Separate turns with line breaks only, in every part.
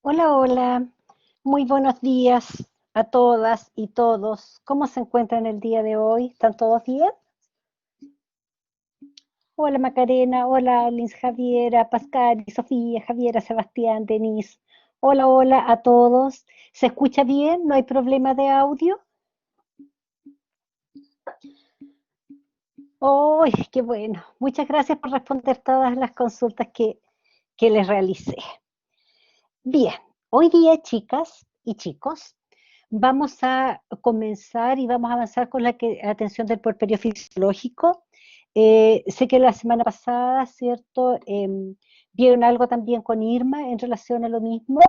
Hola, hola. Muy buenos días a todas y todos. ¿Cómo se encuentran el día de hoy? ¿Están todos bien? Hola Macarena, hola Lins Javiera, Pascal, Sofía, Javiera, Sebastián, Denise. Hola, hola a todos. ¿Se escucha bien? ¿No hay problema de audio? ¡Ay, qué bueno! Muchas gracias por responder todas las consultas que les realicé. Bien, hoy día, chicas y chicos, vamos a comenzar y vamos a avanzar con la atención del puerperio fisiológico. Sé que la semana pasada, ¿cierto? Vieron algo también con Irma en relación a lo mismo.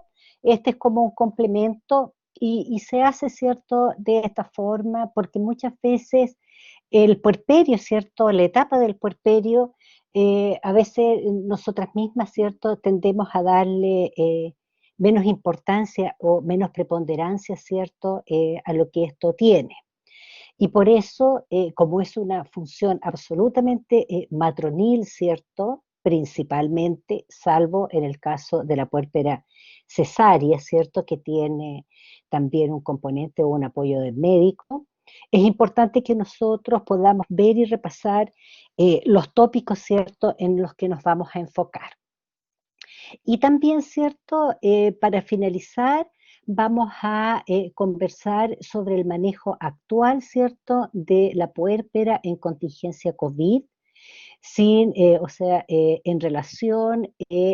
Este es como un complemento y se hace, ¿cierto? De esta forma, porque muchas veces el puerperio, ¿cierto? La etapa del puerperio, a veces nosotras mismas, ¿cierto? Tendemos a darle menos importancia o menos preponderancia, ¿cierto? A lo que esto tiene. Y por eso, como es una función absolutamente matronil, ¿cierto? Principalmente, salvo en el caso de la puérpera cesárea, ¿cierto? Que tiene también un componente o un apoyo del médico. Es importante que nosotros podamos ver y repasar los tópicos, ¿cierto?, en los que nos vamos a enfocar. Y también, ¿cierto? Para finalizar, vamos a conversar sobre el manejo actual, ¿cierto? De la puérpera en contingencia COVID, en relación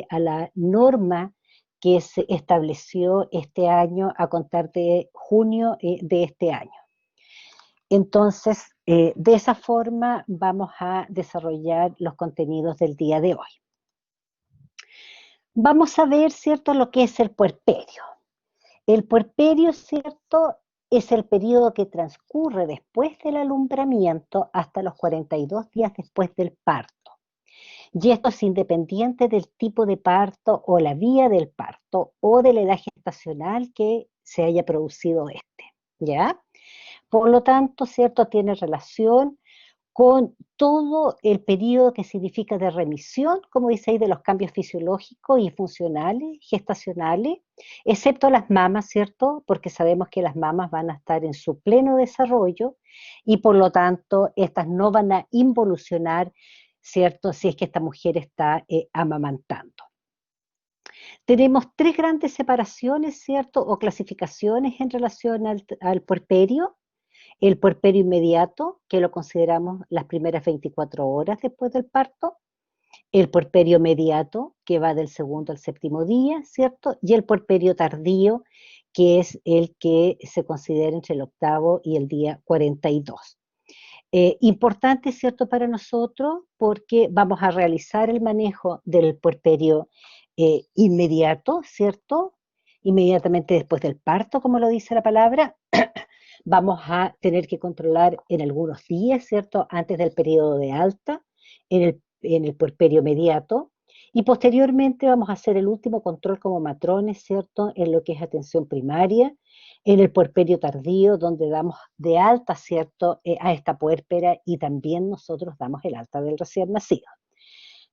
a la norma que se estableció este año a contar de junio de este año. Entonces, de esa forma vamos a desarrollar los contenidos del día de hoy. Vamos a ver, ¿cierto?, lo que es el puerperio. El puerperio, ¿cierto?, es el periodo que transcurre después del alumbramiento hasta los 42 días después del parto. Y esto es independiente del tipo de parto o la vía del parto o de la edad gestacional que se haya producido este, ¿ya? Por lo tanto, ¿cierto?, tiene relación con todo el periodo que significa de remisión, como dice ahí, de los cambios fisiológicos y funcionales, gestacionales, excepto las mamas, ¿cierto? Porque sabemos que las mamas van a estar en su pleno desarrollo y por lo tanto estas no van a involucionar, ¿cierto? Si es que esta mujer está amamantando. Tenemos tres grandes separaciones, ¿cierto? O clasificaciones en relación al puerperio. El puerperio inmediato, que lo consideramos las primeras 24 horas después del parto, el puerperio mediato, que va del segundo al séptimo día, ¿cierto? Y el puerperio tardío, que es el que se considera entre el octavo y el día 42. Importante, ¿cierto?, para nosotros, porque vamos a realizar el manejo del puerperio inmediato, ¿cierto? Inmediatamente después del parto, como lo dice la palabra, vamos a tener que controlar en algunos días, ¿cierto? Antes del periodo de alta, en el puerperio inmediato, y posteriormente vamos a hacer el último control como matrones, ¿cierto? En lo que es atención primaria, en el puerperio tardío, donde damos de alta, ¿cierto? A esta puérpera y también nosotros damos el alta del recién nacido.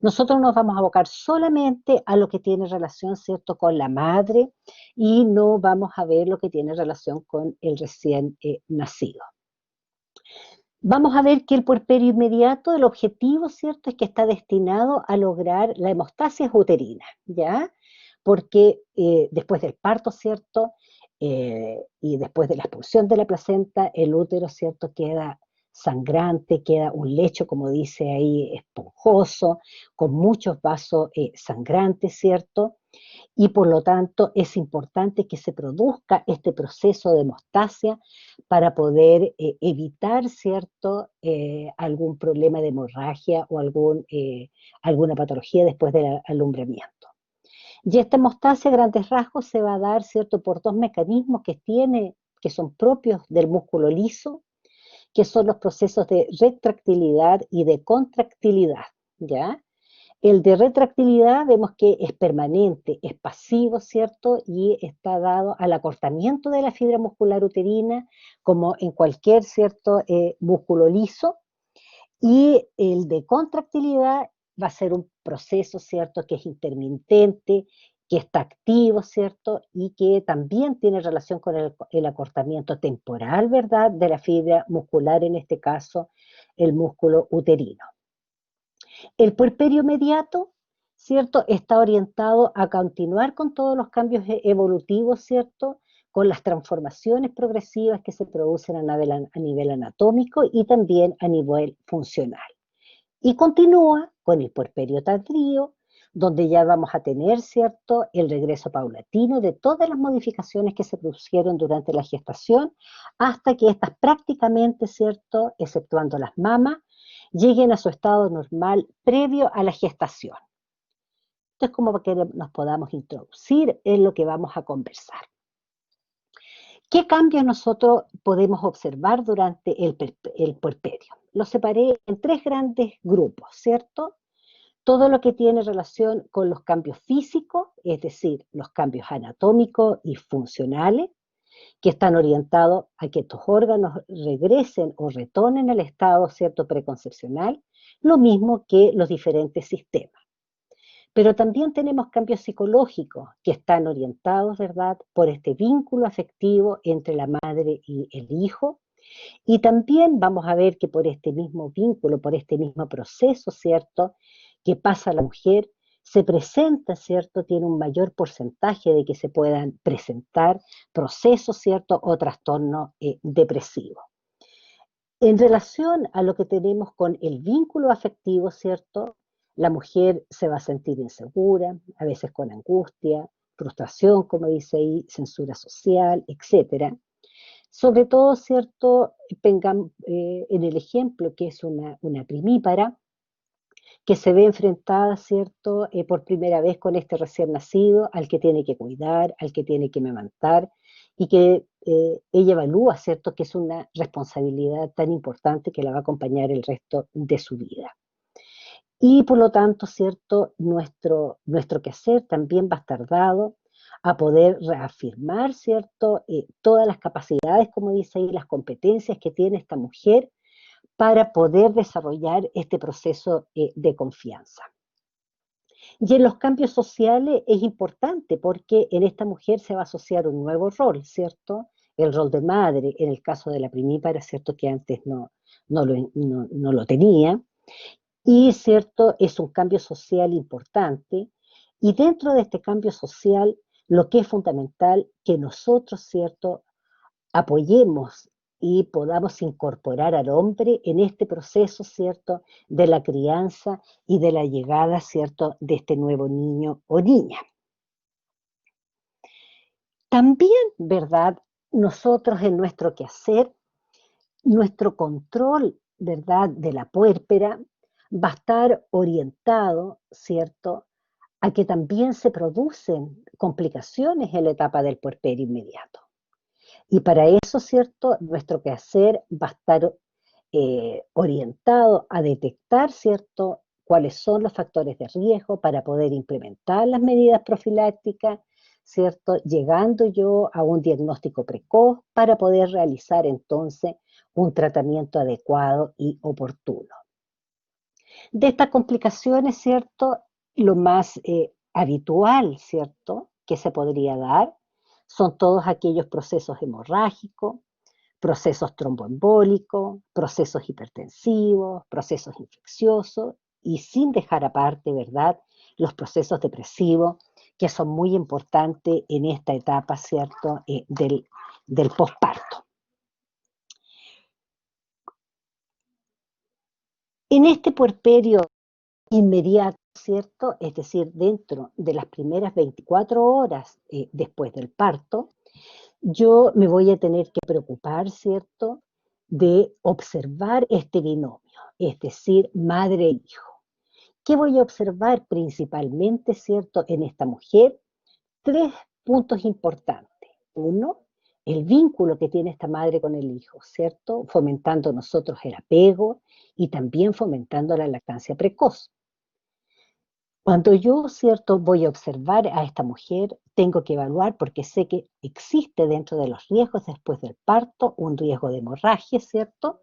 Nosotros nos vamos a abocar solamente a lo que tiene relación, ¿cierto?, con la madre y no vamos a ver lo que tiene relación con el recién nacido. Vamos a ver que el puerperio inmediato, el objetivo, ¿cierto?, es que está destinado a lograr la hemostasis uterina, ¿ya? Porque después del parto, ¿cierto?, y después de la expulsión de la placenta, el útero, ¿cierto?, queda sangrante, queda un lecho, como dice ahí, esponjoso, con muchos vasos sangrantes, ¿cierto? Y por lo tanto es importante que se produzca este proceso de hemostasia para poder evitar, ¿cierto?, algún problema de hemorragia o alguna patología después del alumbramiento. Y esta hemostasia a grandes rasgos se va a dar, ¿cierto?, por dos mecanismos que son propios del músculo liso, que son los procesos de retractilidad y de contractilidad, ¿ya? El de retractilidad vemos que es permanente, es pasivo, ¿cierto? Y está dado al acortamiento de la fibra muscular uterina, como en cualquier, ¿cierto?, músculo liso. Y el de contractilidad va a ser un proceso, ¿cierto?, que es intermitente, que está activo, ¿cierto? Y que también tiene relación con el acortamiento temporal, ¿verdad? De la fibra muscular, en este caso, el músculo uterino. El puerperio mediato, ¿cierto? Está orientado a continuar con todos los cambios evolutivos, ¿cierto? Con las transformaciones progresivas que se producen a nivel anatómico y también a nivel funcional. Y continúa con el puerperio tardío, donde ya vamos a tener, ¿cierto?, el regreso paulatino de todas las modificaciones que se produjeron durante la gestación, hasta que estas prácticamente, ¿cierto?, exceptuando las mamas, lleguen a su estado normal previo a la gestación. Esto es como para que nos podamos introducir en lo que vamos a conversar. ¿Qué cambios nosotros podemos observar durante el puerperio? Lo separé en tres grandes grupos, ¿cierto? Todo lo que tiene relación con los cambios físicos, es decir, los cambios anatómicos y funcionales, que están orientados a que estos órganos regresen o retornen al estado, ¿cierto?, preconcepcional, lo mismo que los diferentes sistemas. Pero también tenemos cambios psicológicos que están orientados, ¿verdad?, por este vínculo afectivo entre la madre y el hijo. Y también vamos a ver que por este mismo vínculo, por este mismo proceso, ¿cierto?, que pasa la mujer, se presenta, ¿cierto?, tiene un mayor porcentaje de que se puedan presentar procesos, ¿cierto?, o trastornos depresivos. En relación a lo que tenemos con el vínculo afectivo, ¿cierto? La mujer se va a sentir insegura, a veces con angustia, frustración, como dice ahí, censura social, etcétera. Sobre todo, ¿cierto? Tengan en el ejemplo que es una primípara que se ve enfrentada, ¿cierto? Por primera vez con este recién nacido, al que tiene que cuidar, al que tiene que amamantar, y que ella evalúa, ¿cierto?, que es una responsabilidad tan importante que la va a acompañar el resto de su vida. Y por lo tanto, ¿cierto?, nuestro quehacer también va a estar dado a poder reafirmar, ¿cierto?, todas las capacidades, como dice ahí, las competencias que tiene esta mujer para poder desarrollar este proceso de confianza. Y en los cambios sociales es importante porque en esta mujer se va a asociar un nuevo rol, ¿cierto? El rol de madre, en el caso de la primípara, ¿cierto?, que antes no lo tenía. Y, ¿cierto?, es un cambio social importante. Y dentro de este cambio social, lo que es fundamental, que nosotros, ¿cierto?, apoyemos y podamos incorporar al hombre en este proceso, ¿cierto?, de la crianza y de la llegada, ¿cierto?, de este nuevo niño o niña. También, ¿verdad?, nosotros en nuestro quehacer, nuestro control, ¿verdad?, de la puérpera va a estar orientado, ¿cierto?, a que también se producen complicaciones en la etapa del puerperio inmediato. Y para eso, ¿cierto?, nuestro quehacer va a estar orientado a detectar, ¿cierto?, cuáles son los factores de riesgo para poder implementar las medidas profilácticas, ¿cierto?, llegando yo a un diagnóstico precoz para poder realizar entonces un tratamiento adecuado y oportuno. De estas complicaciones, ¿cierto?, lo más habitual, ¿cierto?, que se podría dar son todos aquellos procesos hemorrágicos, procesos tromboembólicos, procesos hipertensivos, procesos infecciosos y sin dejar aparte, ¿verdad?, los procesos depresivos que son muy importantes en esta etapa, ¿cierto?, del posparto. En este puerperio inmediato, ¿cierto?, es decir, dentro de las primeras 24 horas después del parto, yo me voy a tener que preocupar, ¿cierto?, de observar este binomio, es decir, madre e hijo. ¿Qué voy a observar principalmente, ¿cierto?, en esta mujer? Tres puntos importantes. Uno, el vínculo que tiene esta madre con el hijo, ¿cierto?, fomentando nosotros el apego y también fomentando la lactancia precoz. Cuando yo, ¿cierto?, voy a observar a esta mujer, tengo que evaluar porque sé que existe dentro de los riesgos después del parto un riesgo de hemorragia, ¿cierto?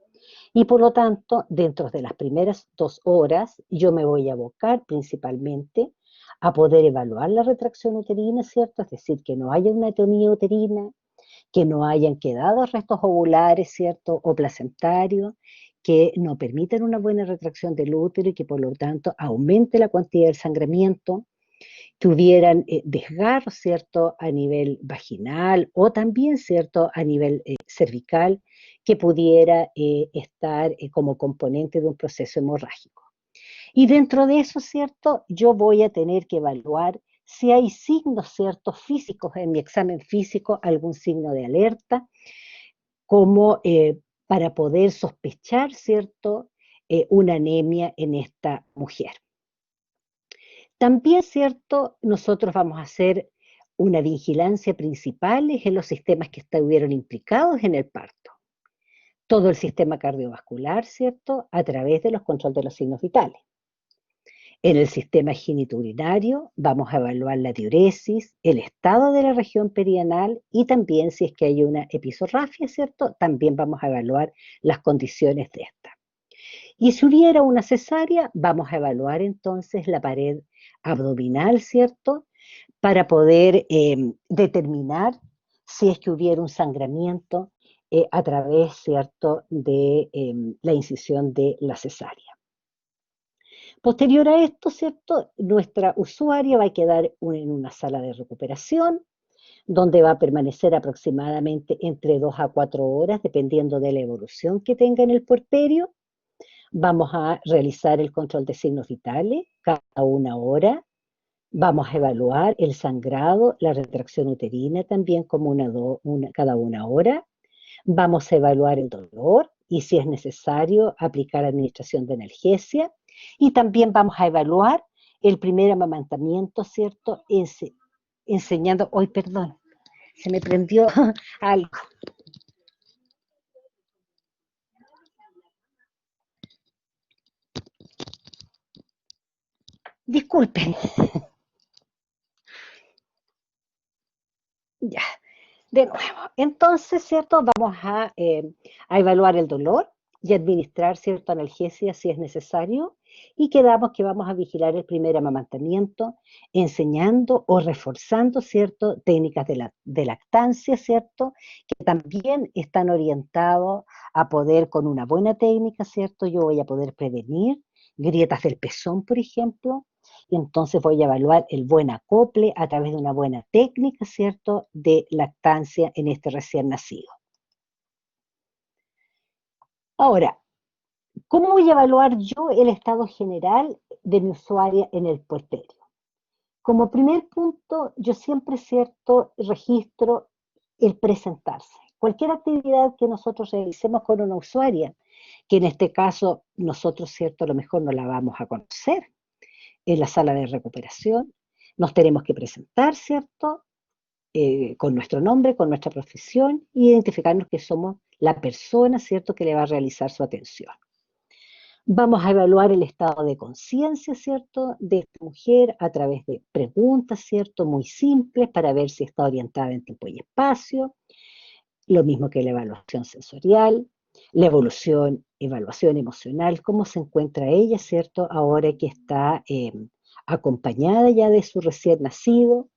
Y por lo tanto, dentro de las primeras 2 horas, yo me voy a abocar principalmente a poder evaluar la retracción uterina, ¿cierto? Es decir, que no haya una atonía uterina, que no hayan quedado restos ovulares, ¿cierto? O placentarios, que no permitan una buena retracción del útero y que por lo tanto aumente la cantidad del sangramiento, que hubieran desgarros, ¿cierto? A nivel vaginal o también, ¿cierto? A nivel cervical, que pudiera estar como componente de un proceso hemorrágico. Y dentro de eso, ¿cierto? Yo voy a tener que evaluar si hay signos, ¿cierto? Físicos en mi examen físico, algún signo de alerta, como para poder sospechar, ¿cierto? Una anemia en esta mujer. También, ¿cierto? Nosotros vamos a hacer una vigilancia principal en los sistemas que estuvieron implicados en el parto. Todo el sistema cardiovascular, ¿cierto? A través de los controles de los signos vitales. En el sistema genitourinario vamos a evaluar la diuresis, el estado de la región perianal y también si es que hay una episorrafia, ¿cierto? También vamos a evaluar las condiciones de esta. Y si hubiera una cesárea, vamos a evaluar entonces la pared abdominal, ¿cierto? Para poder determinar si es que hubiera un sangramiento a través, ¿cierto?, de la incisión de la cesárea. Posterior a esto, ¿cierto? Nuestra usuaria va a quedar en una sala de recuperación, donde va a permanecer aproximadamente entre 2 a 4 horas, dependiendo de la evolución que tenga en el puerperio. Vamos a realizar el control de signos vitales cada 1 hora. Vamos a evaluar el sangrado, la retracción uterina también como cada 1 hora. Vamos a evaluar el dolor y si es necesario aplicar administración de analgesia. Y también vamos a evaluar el primer amamantamiento, ¿cierto? Enseñando, hoy perdón, se me prendió algo. Disculpen. Ya, de nuevo. Entonces, ¿cierto? Vamos a evaluar el dolor y administrar cierta analgesia si es necesario. Y quedamos que vamos a vigilar el primer amamantamiento, enseñando o reforzando, ¿cierto? Técnicas de lactancia, ¿cierto? Que también están orientados a poder, con una buena técnica, ¿cierto? Yo voy a poder prevenir grietas del pezón, por ejemplo, y entonces voy a evaluar el buen acople a través de una buena técnica, ¿cierto?, de lactancia en este recién nacido. Ahora, ¿cómo voy a evaluar yo el estado general de mi usuaria en el puerperio? Como primer punto, yo siempre, ¿cierto?, registro el presentarse. Cualquier actividad que nosotros realicemos con una usuaria, que en este caso nosotros, ¿cierto?, a lo mejor no la vamos a conocer, en la sala de recuperación, nos tenemos que presentar, ¿cierto? Con nuestro nombre, con nuestra profesión, e identificarnos que somos la persona, ¿cierto?, que le va a realizar su atención. Vamos a evaluar el estado de conciencia, ¿cierto?, de esta mujer a través de preguntas, ¿cierto?, muy simples para ver si está orientada en tiempo y espacio, lo mismo que la evaluación sensorial, la evaluación emocional, cómo se encuentra ella, ¿cierto? Ahora que está acompañada ya de su recién nacido.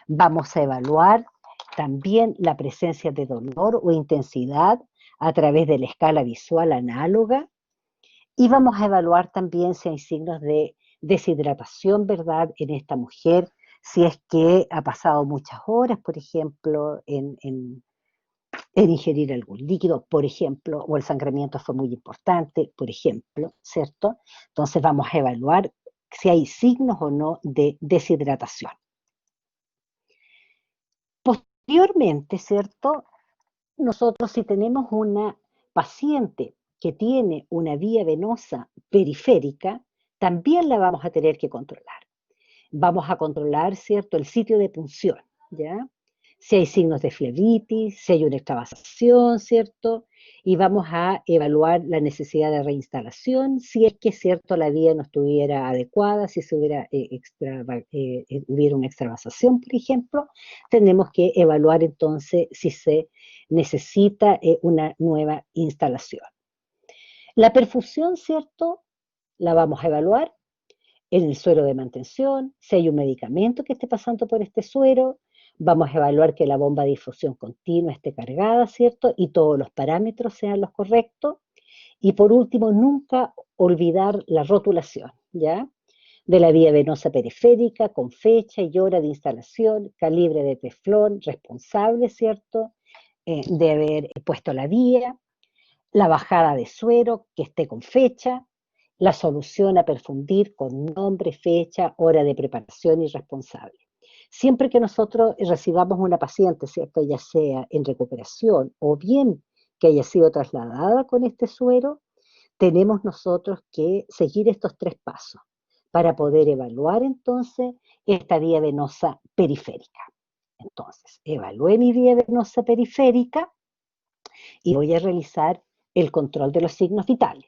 Vamos a evaluar también la presencia de dolor o intensidad a través de la escala visual análoga. Y vamos a evaluar también si hay signos de deshidratación, ¿verdad?, en esta mujer, si es que ha pasado muchas horas, por ejemplo, en ingerir algún líquido, por ejemplo, o el sangramiento fue muy importante, por ejemplo, ¿cierto? Entonces vamos a evaluar si hay signos o no de deshidratación. Posteriormente, ¿cierto? Nosotros si tenemos una paciente que tiene una vía venosa periférica, también la vamos a tener que controlar. Vamos a controlar, ¿cierto?, el sitio de punción, ¿ya? Si hay signos de flebitis, si hay una extravasación, ¿cierto? Y vamos a evaluar la necesidad de reinstalación, si es que, ¿cierto?, la vía no estuviera adecuada, si se hubiera una extravasación, por ejemplo, tenemos que evaluar entonces si se necesita una nueva instalación. La perfusión, ¿cierto?, la vamos a evaluar en el suero de mantención, si hay un medicamento que esté pasando por este suero, vamos a evaluar que la bomba de difusión continua esté cargada, ¿cierto? Y todos los parámetros sean los correctos. Y por último, nunca olvidar la rotulación, ¿ya? De la vía venosa periférica, con fecha y hora de instalación, calibre de teflón, responsable, ¿cierto? De haber puesto la vía, la bajada de suero, que esté con fecha, la solución a perfundir con nombre, fecha, hora de preparación y responsable. Siempre que nosotros recibamos una paciente, ¿cierto? Ya sea en recuperación o bien que haya sido trasladada con este suero, tenemos nosotros que seguir estos tres pasos para poder evaluar entonces esta vía venosa periférica. Entonces, evalué mi vía venosa periférica y voy a realizar el control de los signos vitales.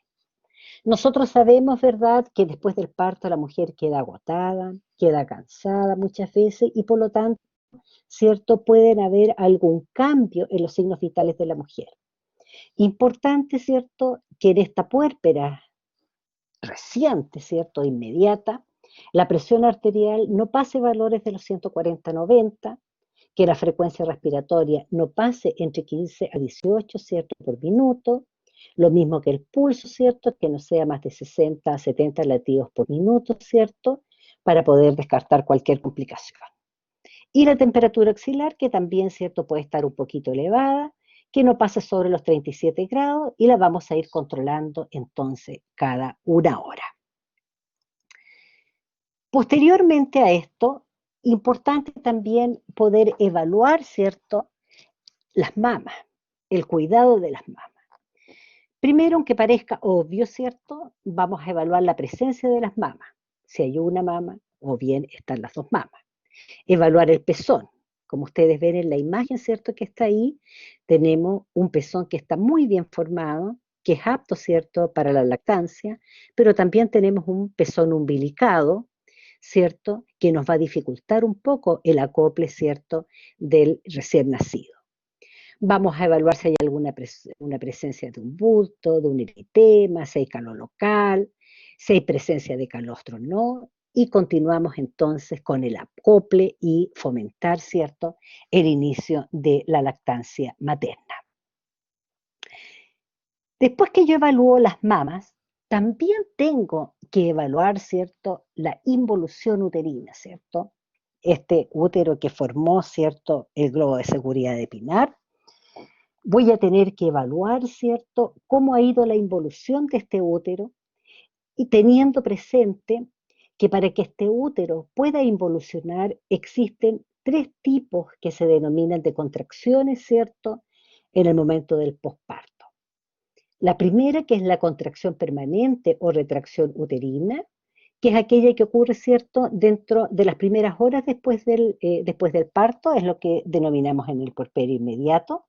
Nosotros sabemos, ¿verdad?, que después del parto la mujer queda agotada, queda cansada muchas veces y por lo tanto, ¿cierto?, pueden haber algún cambio en los signos vitales de la mujer. Importante, ¿cierto?, que en esta puérpera reciente, ¿cierto?, inmediata, la presión arterial no pase valores de los 140-90, que la frecuencia respiratoria no pase entre 15 a 18, ¿cierto?, por minuto, lo mismo que el pulso, ¿cierto?, que no sea más de 60 a 70 latidos por minuto, ¿cierto?, para poder descartar cualquier complicación. Y la temperatura axilar, que también, ¿cierto?, puede estar un poquito elevada, que no pase sobre los 37 grados y la vamos a ir controlando entonces cada una hora. Posteriormente a esto, importante también poder evaluar, ¿cierto?, las mamas, el cuidado de las mamas. Primero, aunque parezca obvio, ¿cierto?, vamos a evaluar la presencia de las mamas, si hay una mama o bien están las dos mamas. Evaluar el pezón. Como ustedes ven en la imagen, ¿cierto?, que está ahí, tenemos un pezón que está muy bien formado, que es apto, ¿cierto?, para la lactancia, pero también tenemos un pezón umbilicado, ¿cierto?, que nos va a dificultar un poco el acople, ¿cierto?, del recién nacido. Vamos a evaluar si hay alguna una presencia de un bulto, de un eritema, si hay calor local, si hay presencia de calostro o no, y continuamos entonces con el acople y fomentar, ¿cierto?, el inicio de la lactancia materna. Después que yo evalúo las mamas, también tengo que evaluar, ¿cierto?, la involución uterina, ¿cierto? Este útero que formó, ¿cierto?, el globo de seguridad de Pinar. Voy a tener que evaluar, ¿cierto?, cómo ha ido la involución de este útero y teniendo presente que para que este útero pueda involucionar existen tres tipos que se denominan de contracciones, ¿cierto?, en el momento del posparto. La primera, que es la contracción permanente o retracción uterina, que es aquella que ocurre, ¿cierto?, dentro de las primeras horas después del parto, es lo que denominamos en el puerperio inmediato.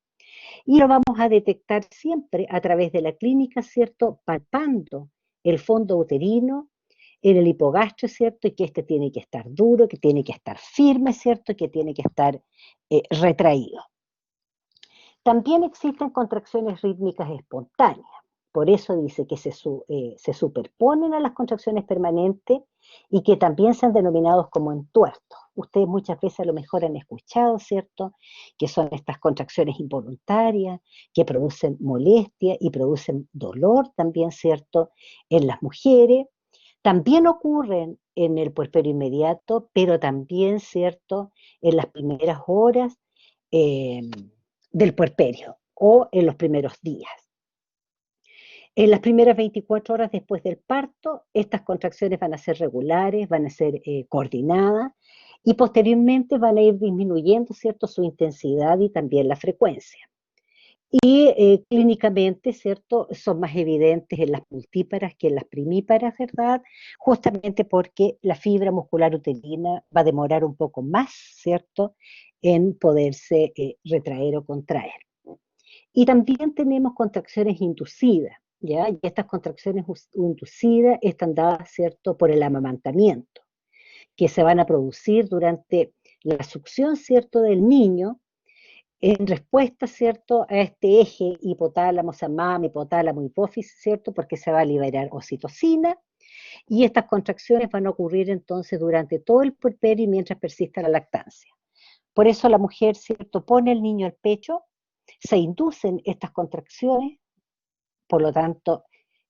Y lo vamos a detectar siempre a través de la clínica, ¿cierto?, palpando el fondo uterino, en el hipogastrio, ¿cierto?, y que este tiene que estar duro, que tiene que estar firme, ¿cierto?, que tiene que estar retraído. También existen contracciones rítmicas espontáneas, por eso dice que se superponen a las contracciones permanentes y que también se han denominado como entuertos. Ustedes muchas veces a lo mejor han escuchado, ¿cierto?, que son estas contracciones involuntarias, que producen molestia y producen dolor también, ¿cierto?, en las mujeres. También ocurren en el puerperio inmediato, pero también, ¿cierto?, en las primeras horas eh, del puerperio o en los primeros días. En las primeras 24 horas después del parto, estas contracciones van a ser regulares, van a ser coordinadas y posteriormente van a ir disminuyendo, ¿cierto?, su intensidad y también la frecuencia. Y clínicamente, ¿cierto?, son más evidentes en las multíparas que en las primíparas, ¿verdad? Justamente porque la fibra muscular uterina va a demorar un poco más, ¿cierto?, en poderse retraer o contraer. Y también tenemos contracciones inducidas, ¿ya? Y estas contracciones inducidas están dadas, ¿cierto?, por el amamantamiento, que se van a producir durante la succión, ¿cierto?, del niño, en respuesta, ¿cierto?, a este eje hipotálamo, samama, hipotálamo, hipófisis, ¿cierto?, porque se va a liberar oxitocina, Y estas contracciones van a ocurrir entonces durante todo el puerperio y mientras persista la lactancia. Por eso la mujer, ¿cierto?, pone el niño al pecho, se inducen estas contracciones, por lo tanto,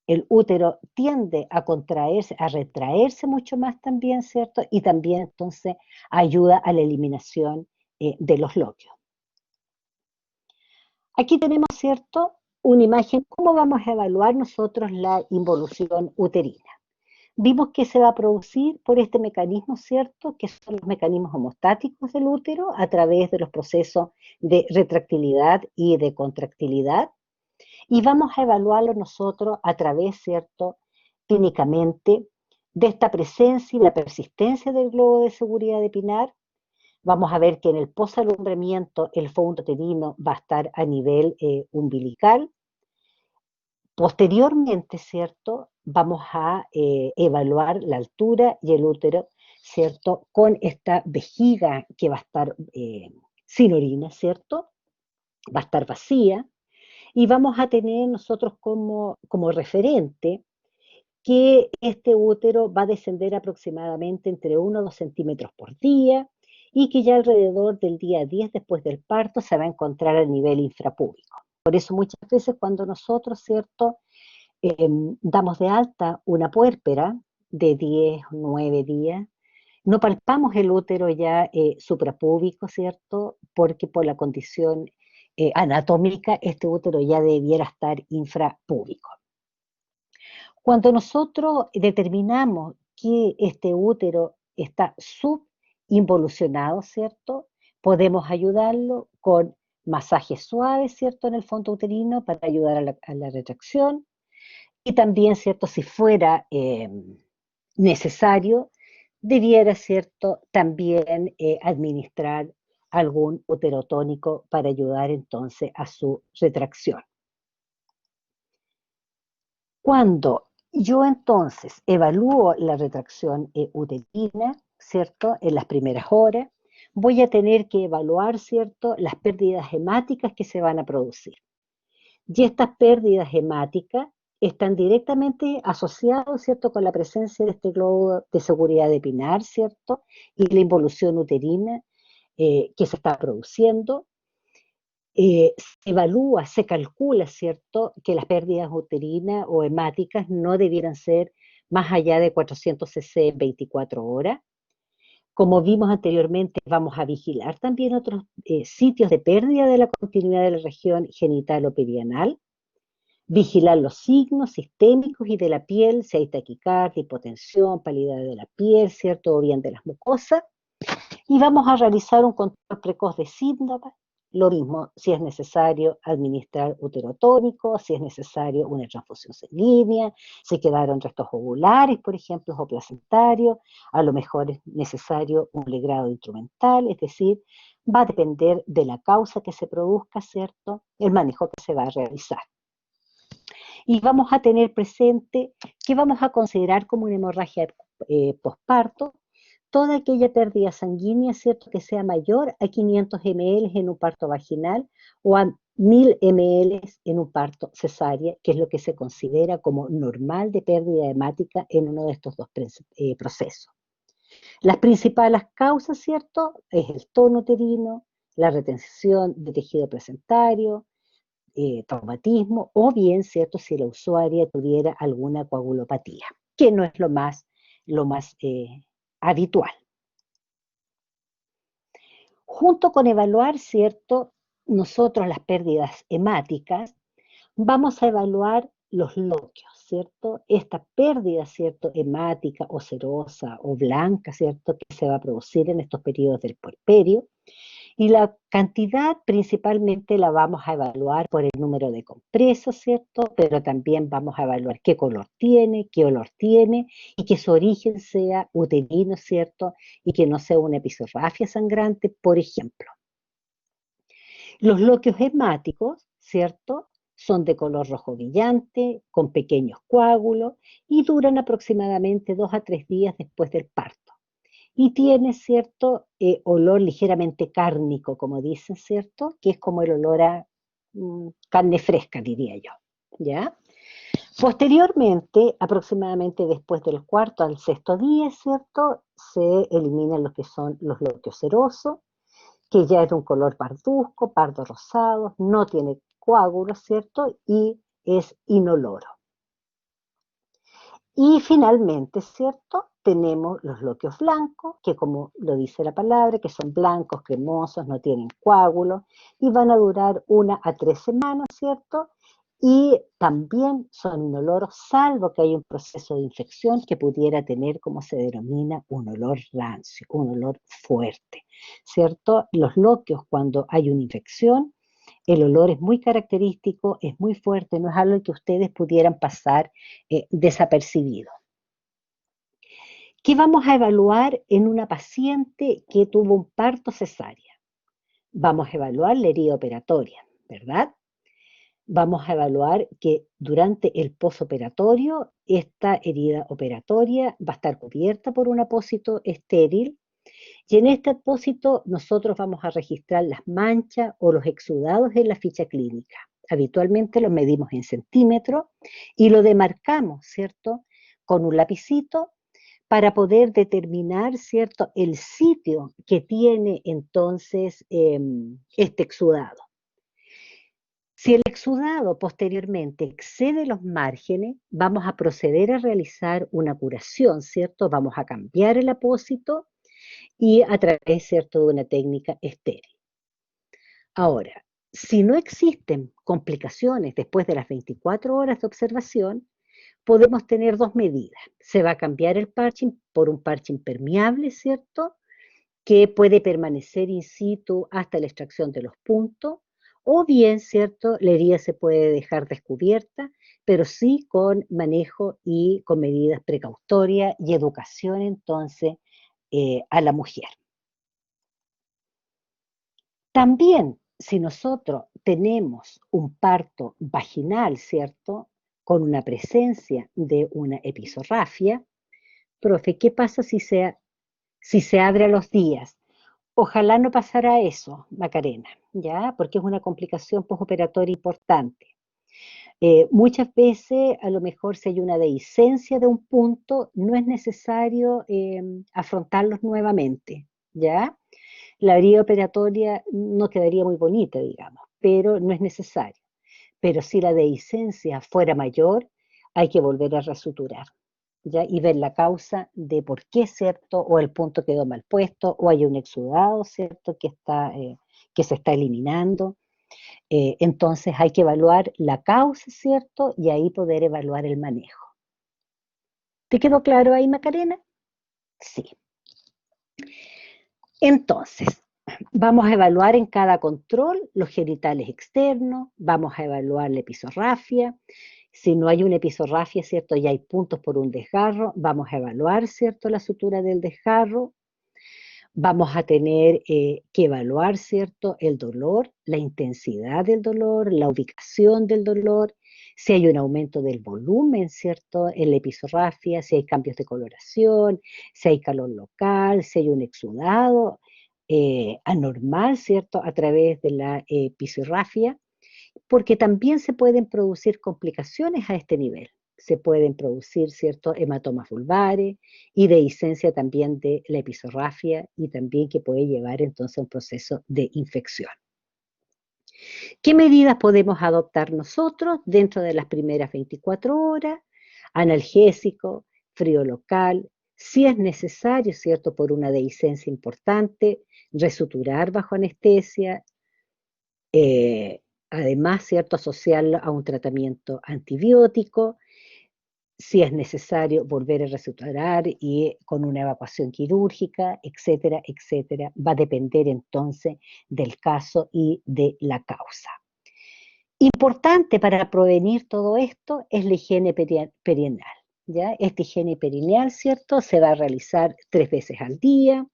el útero tiende a contraerse, a retraerse mucho más también, ¿cierto? Y también entonces ayuda a la eliminación de los lóqueos. Aquí tenemos, ¿cierto?, una imagen, cómo vamos a evaluar nosotros la involución uterina. Vimos que se va a producir por este mecanismo, ¿cierto?, que son los mecanismos homostáticos del útero a través de los procesos de retractilidad y de contractilidad. Y vamos a evaluarlo nosotros a través, ¿cierto?, clínicamente, de esta presencia y la persistencia del globo de seguridad de Pinar. Vamos a ver que en el posalumbramiento el fondo uterino va a estar a nivel umbilical. Posteriormente, ¿cierto?, vamos a evaluar la altura y el útero, ¿cierto?, con esta vejiga que va a estar sin orina, ¿cierto?, va a estar vacía, y vamos a tener nosotros como referente que este útero va a descender aproximadamente entre 1 o 2 centímetros por día y que ya alrededor del día 10 después del parto se va a encontrar a nivel infrapúbico. Por eso muchas veces cuando nosotros, ¿cierto?, damos de alta una puérpera de 10, 9 días, no palpamos el útero ya suprapúbico, ¿cierto? Porque por la condición anatómica este útero ya debiera estar infrapúbico. Cuando nosotros determinamos que este útero está subinvolucionado, ¿cierto?, podemos ayudarlo con masajes suaves, ¿cierto?, en el fondo uterino para ayudar a la retracción. Y también, ¿cierto?, si fuera necesario, debiera, ¿cierto?, también administrar algún uterotónico para ayudar entonces a su retracción. Cuando yo entonces evalúo la retracción uterina, ¿cierto?, en las primeras horas, voy a tener que evaluar, ¿cierto?, las pérdidas hemáticas que se van a producir. Y estas pérdidas hemáticas están directamente asociadas, ¿cierto?, con la presencia de este globo de seguridad de Pinar, ¿cierto?, y la involución uterina que se está produciendo. Se evalúa, se calcula, ¿cierto?, que las pérdidas uterinas o hemáticas no debieran ser más allá de 400 cc en 24 horas. Como vimos anteriormente, vamos a vigilar también otros sitios de pérdida de la continuidad de la región genital o perianal, vigilar los signos sistémicos y de la piel, si hay taquicardia, hipotensión, palidez de la piel, ¿cierto?, o bien de las mucosas, y vamos a realizar un control precoz de síntomas. Lo mismo, si es necesario administrar uterotónico, si es necesario una transfusión sanguínea, si quedaron restos ovulares, por ejemplo, o placentarios, a lo mejor es necesario un legrado instrumental, es decir, va a depender de la causa que se produzca, ¿cierto?, el manejo que se va a realizar. Y vamos a tener presente que vamos a considerar como una hemorragia posparto toda aquella pérdida sanguínea, ¿cierto?, que sea mayor a 500 ml en un parto vaginal o a 1000 ml en un parto cesárea, que es lo que se considera como normal de pérdida hemática en uno de estos dos procesos. Las principales causas, ¿cierto?, es el tono uterino, la retención de tejido placentario, traumatismo, o bien, ¿cierto?, si la usuaria tuviera alguna coagulopatía, que no es lo más habitual. Junto con evaluar, ¿cierto?, nosotros las pérdidas hemáticas, vamos a evaluar los lóqueos, ¿cierto? Esta pérdida, ¿cierto?, hemática o serosa o blanca, ¿cierto?, que se va a producir en estos periodos del puerperio. Y la cantidad principalmente la vamos a evaluar por el número de compresos, ¿cierto? Pero también vamos a evaluar qué color tiene, qué olor tiene y que su origen sea uterino, ¿cierto? Y que no sea una episorrafia sangrante, por ejemplo. Los lóqueos hemáticos, ¿cierto?, son de color rojo brillante, con pequeños coágulos y duran aproximadamente 2 a 3 días después del parto. Y tiene, ¿cierto?, olor ligeramente cárnico, como dicen, ¿cierto?, que es como el olor a carne fresca, diría yo, ¿ya? Posteriormente, aproximadamente después del cuarto al sexto día, ¿cierto? Se eliminan lo que son los loquios serosos, que ya es de un color parduzco, pardo rosado, no tiene coágulos, ¿cierto? Y es inoloro. Y finalmente, ¿cierto? Tenemos los loquios blancos, que como lo dice la palabra, que son blancos, cremosos, no tienen coágulos y van a durar 1 a 3 semanas, ¿cierto? Y también son inoloros, salvo que haya un proceso de infección que pudiera tener, como se denomina, un olor rancio, un olor fuerte, ¿cierto? Los loquios, cuando hay una infección, el olor es muy característico, es muy fuerte, no es algo que ustedes pudieran pasar desapercibido. ¿Qué vamos a evaluar en una paciente que tuvo un parto cesárea? Vamos a evaluar la herida operatoria, ¿verdad? Vamos a evaluar que durante el posoperatorio, esta herida operatoria va a estar cubierta por un apósito estéril y en este apósito nosotros vamos a registrar las manchas o los exudados en la ficha clínica. Habitualmente lo medimos en centímetros y lo demarcamos, ¿cierto? Con un lapicito para poder determinar, ¿cierto?, el sitio que tiene entonces este exudado. Si el exudado posteriormente excede los márgenes, vamos a proceder a realizar una curación, ¿cierto? Vamos a cambiar el apósito y a través, ¿cierto?, de una técnica estéril. Ahora, si no existen complicaciones después de las 24 horas de observación, podemos tener dos medidas. Se va a cambiar el parche por un parche impermeable, ¿cierto? Que puede permanecer in situ hasta la extracción de los puntos, o bien, ¿cierto? La herida se puede dejar descubierta, pero sí con manejo y con medidas precautorias y educación entonces a la mujer. También, si nosotros tenemos un parto vaginal, ¿cierto? Con una presencia de una episorrafia, profe, ¿qué pasa si se abre a los días? Ojalá no pasara eso, Macarena, ¿ya? Porque es una complicación postoperatoria importante. Muchas veces, a lo mejor si hay una dehiscencia de un punto, no es necesario afrontarlos nuevamente, ¿ya? La herida operatoria no quedaría muy bonita, digamos, pero no es necesario. Pero si la dehiscencia fuera mayor, hay que volver a resuturar, ¿ya? Y ver la causa de por qué, ¿cierto? O el punto quedó mal puesto, o hay un exudado, ¿cierto? Que se está eliminando. Entonces hay que evaluar la causa, ¿cierto? Y ahí poder evaluar el manejo. ¿Te quedó claro ahí, Macarena? Sí. Entonces, vamos a evaluar en cada control los genitales externos, vamos a evaluar la episorrafia. Si no hay una episorrafia, ¿cierto? Y hay puntos por un desgarro, vamos a evaluar, ¿cierto? La sutura del desgarro. Vamos a tener que evaluar, ¿cierto? El dolor, la intensidad del dolor, la ubicación del dolor, si hay un aumento del volumen, ¿cierto? En la episorrafia, si hay cambios de coloración, si hay calor local, si hay un exudado anormal, ¿cierto? A través de la episorrafia, porque también se pueden producir complicaciones a este nivel. Se pueden producir ciertos hematomas vulvares y dehiscencia también de la episorrafia y también que puede llevar entonces a un proceso de infección. ¿Qué medidas podemos adoptar nosotros dentro de las primeras 24 horas? Analgésico, frío local, si es necesario, ¿cierto? Por una dehiscencia importante, resuturar bajo anestesia, además, ¿cierto? Asociarlo a un tratamiento antibiótico, si es necesario volver a resuturar y con una evacuación quirúrgica, etcétera, etcétera. Va a depender entonces del caso y de la causa. Importante para prevenir todo esto es la higiene perineal. ¿Ya? Esta higiene perineal, ¿cierto? Se va a realizar 3 veces al día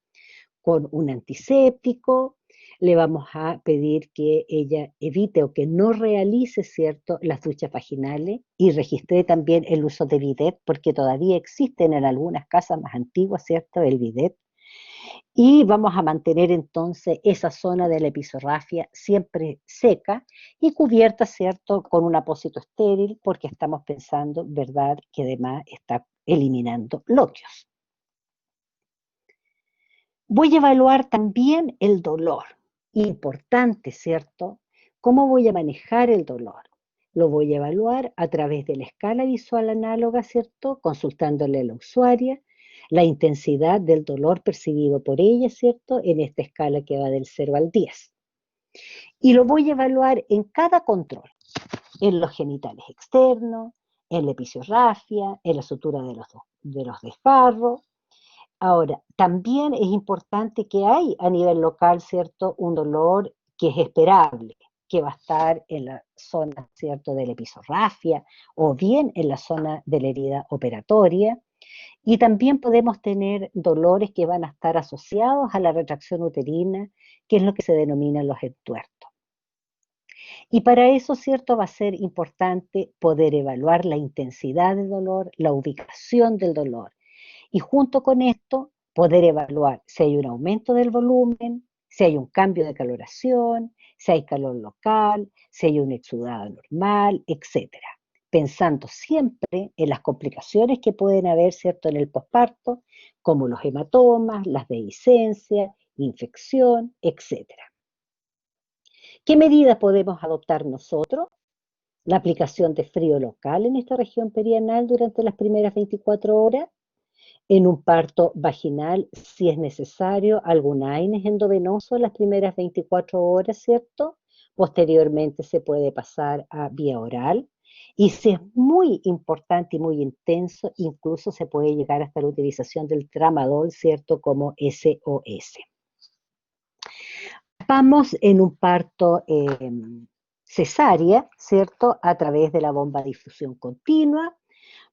con un antiséptico. Le vamos a pedir que ella evite o que no realice, ¿cierto?, las duchas vaginales y registre también el uso de bidet, porque todavía existen en algunas casas más antiguas, ¿cierto?, el bidet. Y vamos a mantener entonces esa zona de la episorrafia siempre seca y cubierta, ¿cierto?, con un apósito estéril, porque estamos pensando, ¿verdad?, que además está eliminando loquios. Voy a evaluar también el dolor. Importante, ¿cierto? ¿Cómo voy a manejar el dolor? Lo voy a evaluar a través de la escala visual análoga, ¿cierto? Consultándole a la usuaria la intensidad del dolor percibido por ella, ¿cierto? En esta escala que va del 0 al 10. Y lo voy a evaluar en cada control, en los genitales externos, en la episorrafia, en la sutura de los desgarros. Ahora, también es importante que hay a nivel local, ¿cierto?, un dolor que es esperable, que va a estar en la zona, ¿cierto?, de la episorrafia o bien en la zona de la herida operatoria. Y también podemos tener dolores que van a estar asociados a la retracción uterina, que es lo que se denomina los entuertos. Y para eso, ¿cierto?, va a ser importante poder evaluar la intensidad del dolor, la ubicación del dolor. Y junto con esto, poder evaluar si hay un aumento del volumen, si hay un cambio de caloración, si hay calor local, si hay un exudado normal, etcétera. Pensando siempre en las complicaciones que pueden haber, ¿cierto?, en el posparto, como los hematomas, las dehiscencias, infección, etcétera. ¿Qué medidas podemos adoptar nosotros? La aplicación de frío local en esta región perianal durante las primeras 24 horas, en un parto vaginal, si es necesario, algún AINES endovenoso en las primeras 24 horas, ¿cierto? Posteriormente se puede pasar a vía oral. Y si es muy importante y muy intenso, incluso se puede llegar hasta la utilización del tramadol, ¿cierto? Como SOS. Vamos en un parto cesárea, ¿cierto? A través de la bomba de difusión continua.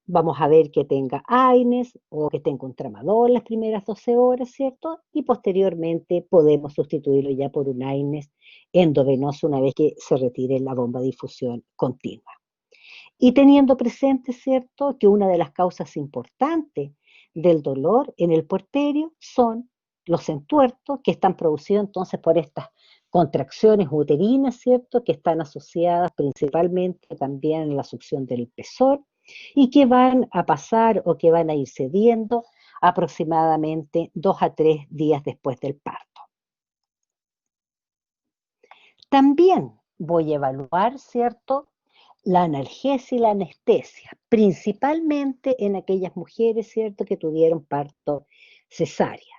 Vamos a ver que tenga AINES o que tenga un tramador las primeras 12 horas, ¿cierto? Y posteriormente podemos sustituirlo ya por un AINES endovenoso una vez que se retire la bomba de difusión continua. Y teniendo presente, ¿cierto?, que una de las causas importantes del dolor en el puerperio son los entuertos que están producidos entonces por estas contracciones uterinas, ¿cierto?, que están asociadas principalmente también en la succión del pezón y que van a pasar o que van a ir cediendo aproximadamente 2 a 3 días después del parto. También voy a evaluar, ¿cierto?, la analgesia y la anestesia, principalmente en aquellas mujeres, ¿cierto?, que tuvieron parto cesárea.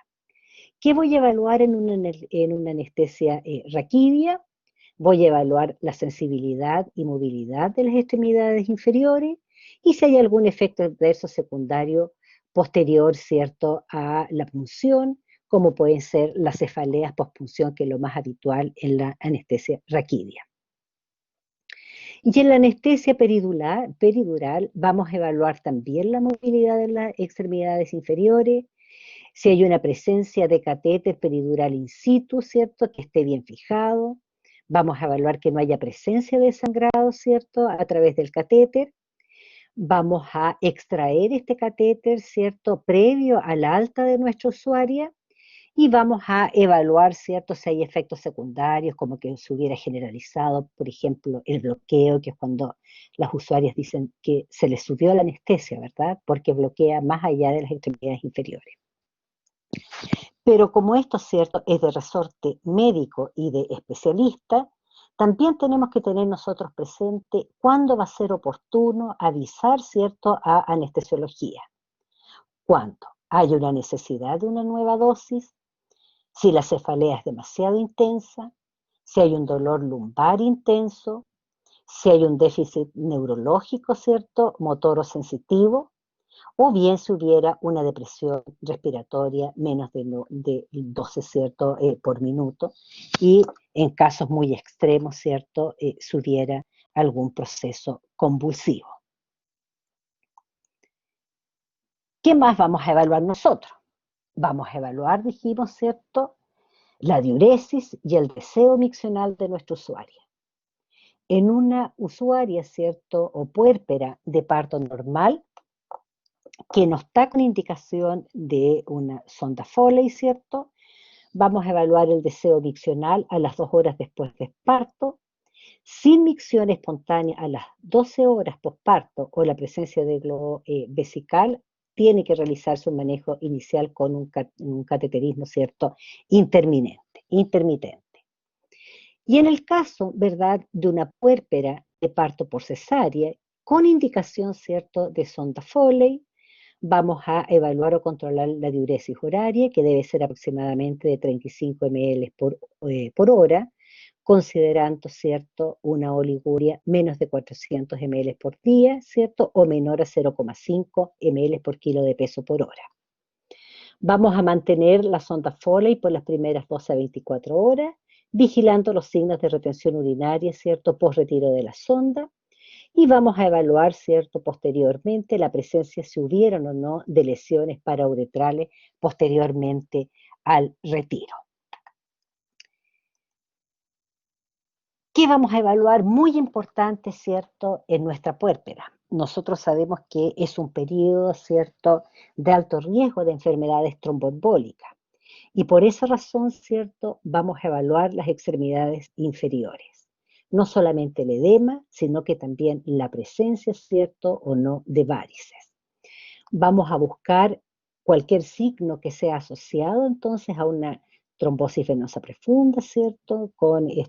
¿Qué voy a evaluar en una anestesia raquídea? Voy a evaluar la sensibilidad y movilidad de las extremidades inferiores y si hay algún efecto adverso secundario posterior, ¿cierto?, a la punción, como pueden ser las cefaleas postpunción, que es lo más habitual en la anestesia raquídea. Y en la anestesia peridural vamos a evaluar también la movilidad de las extremidades inferiores, si hay una presencia de catéter peridural in situ, ¿cierto?, que esté bien fijado. Vamos a evaluar que no haya presencia de sangrado, ¿cierto?, a través del catéter. Vamos a extraer este catéter, ¿cierto?, previo a la alta de nuestra usuaria y vamos a evaluar, ¿cierto?, si hay efectos secundarios, como que se hubiera generalizado, por ejemplo, el bloqueo, que es cuando las usuarias dicen que se les subió la anestesia, ¿verdad?, porque bloquea más allá de las extremidades inferiores. Pero como esto, ¿cierto?, es de resorte médico y de especialista, también tenemos que tener nosotros presente cuándo va a ser oportuno avisar, ¿cierto?, a anestesiología. Cuando hay una necesidad de una nueva dosis, si la cefalea es demasiado intensa, si hay un dolor lumbar intenso, si hay un déficit neurológico, ¿cierto?, motor o sensitivo, o bien si hubiera una depresión respiratoria menos de 12, ¿cierto?, por minuto, y en casos muy extremos, ¿cierto?, si hubiera algún proceso convulsivo. ¿Qué más vamos a evaluar nosotros? Vamos a evaluar, dijimos, ¿cierto?, la diuresis y el deseo miccional de nuestra usuaria. En una usuaria, ¿cierto?, o puérpera de parto normal, que no está con indicación de una sonda Foley, ¿cierto?, Vamos a evaluar el deseo miccional a las 2 horas después del parto, sin micción espontánea a las 12 horas posparto o la presencia de globo vesical, tiene que realizarse un manejo inicial con un cateterismo, ¿cierto? Intermitente. Y en el caso, ¿verdad?, de una puérpera de parto por cesárea, con indicación, ¿cierto?, de sonda Foley, vamos a evaluar o controlar la diuresis horaria, que debe ser aproximadamente de 35 ml por hora, considerando, ¿cierto?, una oliguria menos de 400 ml por día, ¿cierto?, o menor a 0,5 ml por kilo de peso por hora. Vamos a mantener la sonda Foley por las primeras 12 a 24 horas, vigilando los signos de retención urinaria, ¿cierto?, post retiro de la sonda, y vamos a evaluar, ¿cierto?, posteriormente la presencia, si hubieron o no, de lesiones parauretrales posteriormente al retiro. ¿Qué vamos a evaluar? Muy importante, ¿cierto?, en nuestra puérpera. Nosotros sabemos que es un periodo, ¿cierto?, de alto riesgo de enfermedades tromboembólicas. Y por esa razón, ¿cierto?, vamos a evaluar las extremidades inferiores. No solamente el edema, sino que también la presencia, ¿cierto?, o no, de varices. Vamos a buscar cualquier signo que sea asociado entonces a una trombosis venosa profunda, ¿cierto?, con eh,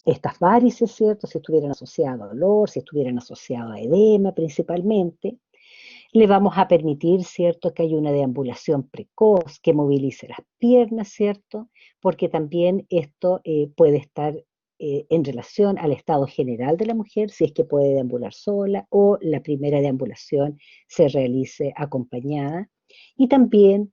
estas varices, ¿cierto?, si estuvieran asociadas a dolor, si estuvieran asociadas a edema principalmente. Le vamos a permitir, ¿cierto?, que haya una deambulación precoz, que movilice las piernas, ¿cierto?, porque también esto puede estar en relación al estado general de la mujer, si es que puede deambular sola o la primera deambulación se realice acompañada. Y también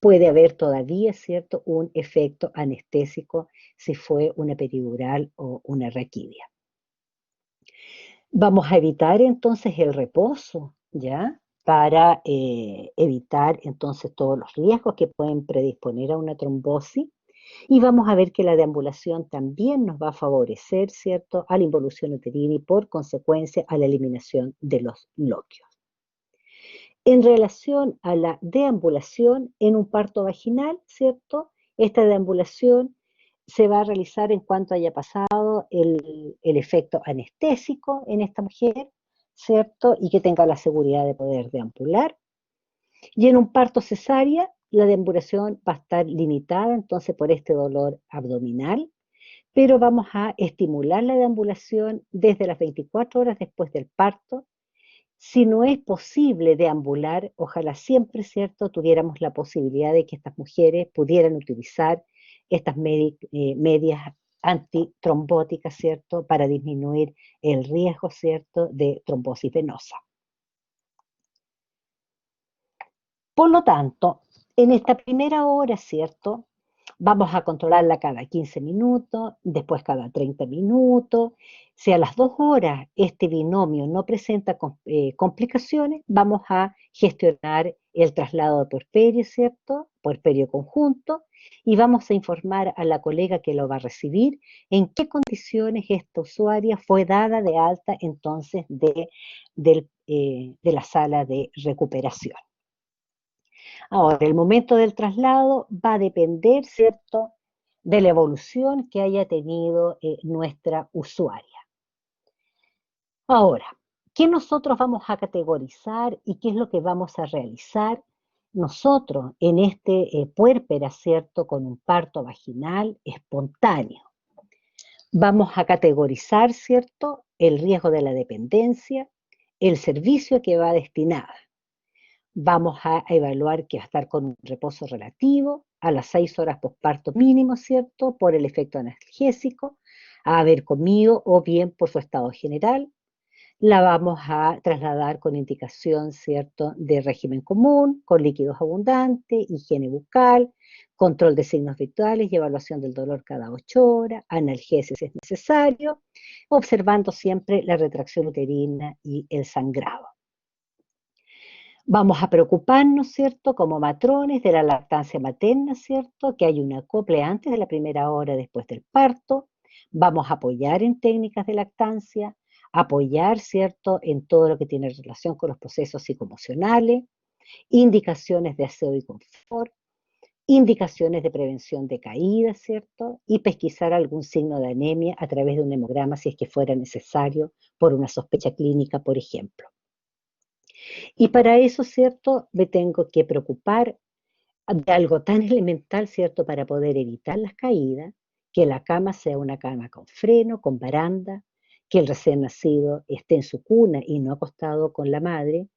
puede haber todavía, ¿cierto?, un efecto anestésico si fue una peridural o una raquidia. Vamos a evitar entonces el reposo, ¿ya? Para evitar entonces todos los riesgos que pueden predisponer a una trombosis. Y vamos a ver que la deambulación también nos va a favorecer, ¿cierto?, a la involución uterina y por consecuencia a la eliminación de los loquios. En relación a la deambulación en un parto vaginal, ¿cierto? Esta deambulación se va a realizar en cuanto haya pasado el efecto anestésico en esta mujer, ¿cierto? Y que tenga la seguridad de poder deambular. Y en un parto cesárea, la deambulación va a estar limitada entonces por este dolor abdominal, pero vamos a estimular la deambulación desde las 24 horas después del parto. Si no es posible deambular, ojalá siempre, ¿cierto?, tuviéramos la posibilidad de que estas mujeres pudieran utilizar estas medias antitrombóticas, ¿cierto?, para disminuir el riesgo, ¿cierto?, de trombosis venosa. Por lo tanto, en esta primera hora, ¿cierto?, vamos a controlarla cada 15 minutos, después cada 30 minutos. Si a las 2 horas este binomio no presenta complicaciones, vamos a gestionar el traslado de puerperio, ¿cierto? Puerperio conjunto, y vamos a informar a la colega que lo va a recibir en qué condiciones esta usuaria fue dada de alta entonces de la sala de recuperación. Ahora, el momento del traslado va a depender, ¿cierto?, de la evolución que haya tenido nuestra usuaria. Ahora, ¿qué nosotros vamos a categorizar y qué es lo que vamos a realizar nosotros en este puérpera, ¿cierto?, con un parto vaginal espontáneo? Vamos a categorizar, ¿cierto?, el riesgo de la dependencia, el servicio que va destinada. Vamos a evaluar que va a estar con un reposo relativo a las 6 horas posparto mínimo, ¿cierto?, por el efecto analgésico, a haber comido o bien por su estado general. La vamos a trasladar con indicación, ¿cierto?, de régimen común, con líquidos abundantes, higiene bucal, control de signos vitales y evaluación del dolor cada 8 horas, analgesia si es necesario, observando siempre la retracción uterina y el sangrado. Vamos a preocuparnos, ¿cierto?, como matrones de la lactancia materna, ¿cierto?, que hay un acople antes de la primera hora después del parto. Vamos a apoyar en técnicas de lactancia, apoyar, ¿cierto?, en todo lo que tiene relación con los procesos psicoemocionales. indicaciones de aseo y confort, indicaciones de prevención de caídas, ¿cierto? Y pesquisar algún signo de anemia a través de un hemograma si es que fuera necesario por una sospecha clínica, por ejemplo. Y para eso, ¿cierto? Me tengo que preocupar de algo tan elemental, ¿cierto? Para poder evitar las caídas, que la cama sea una cama con freno, con baranda, que el recién nacido esté en su cuna y no acostado con la madre,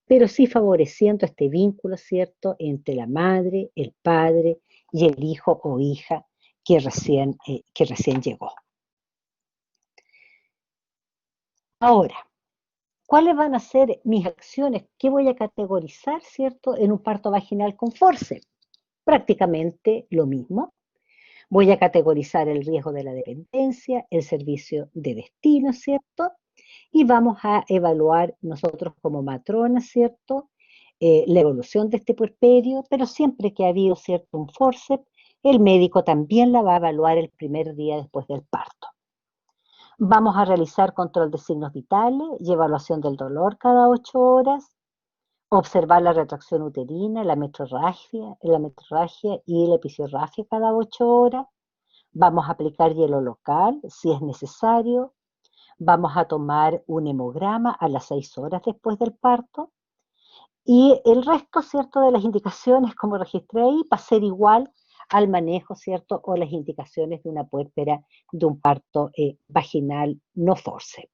pero sí favoreciendo este vínculo, ¿cierto?, entre la madre, el padre y el hijo o hija que recién llegó. Ahora, ¿cuáles van a ser mis acciones? ¿Qué voy a categorizar, ¿cierto?, en un parto vaginal con forceps? Prácticamente lo mismo. Voy a categorizar el riesgo de la dependencia, el servicio de destino, ¿cierto? Y vamos a evaluar nosotros como matronas, ¿cierto? La evolución de este puerperio, pero siempre que ha habido, ¿cierto?, un forceps, el médico también la va a evaluar el primer día después del parto. Vamos a realizar control de signos vitales y evaluación del dolor cada 8 horas, observar la retracción uterina, la metrorragia y la episiotrafia cada 8 horas. Vamos a aplicar hielo local si es necesario. Vamos a tomar un hemograma a las 6 horas después del parto. Y el resto, ¿cierto?, de las indicaciones, como registré ahí, va a ser igual al manejo, ¿cierto?, o las indicaciones de una puérpera de un parto vaginal no force.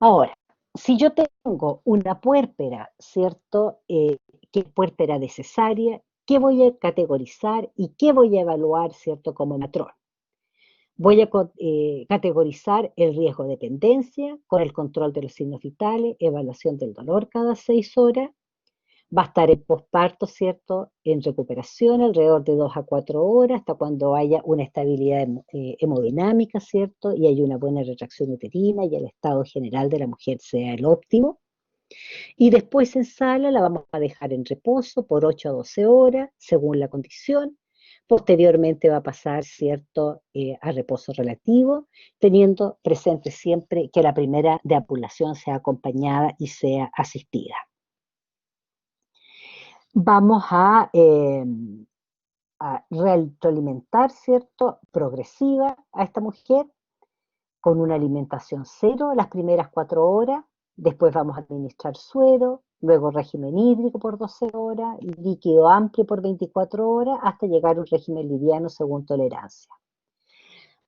Ahora, si yo tengo una puérpera, ¿cierto?, que es puérpera de cesárea, ¿qué voy a categorizar y qué voy a evaluar, ¿cierto?, como matrón? Voy a categorizar el riesgo de dependencia con el control de los signos vitales, evaluación del dolor cada 6 horas. Va a estar en posparto, ¿cierto?, en recuperación alrededor de 2 a 4 horas, hasta cuando haya una estabilidad hemodinámica, ¿cierto?, y hay una buena retracción uterina y el estado general de la mujer sea el óptimo. Y después en sala la vamos a dejar en reposo por 8 a 12 horas, según la condición. Posteriormente va a pasar, ¿cierto?, a reposo relativo, teniendo presente siempre que la primera deambulación sea acompañada y sea asistida. Vamos a retroalimentar, ¿cierto?, progresiva a esta mujer con una alimentación cero las primeras 4 horas, después vamos a administrar suero, luego régimen hídrico por 12 horas, líquido amplio por 24 horas, hasta llegar a un régimen liviano según tolerancia.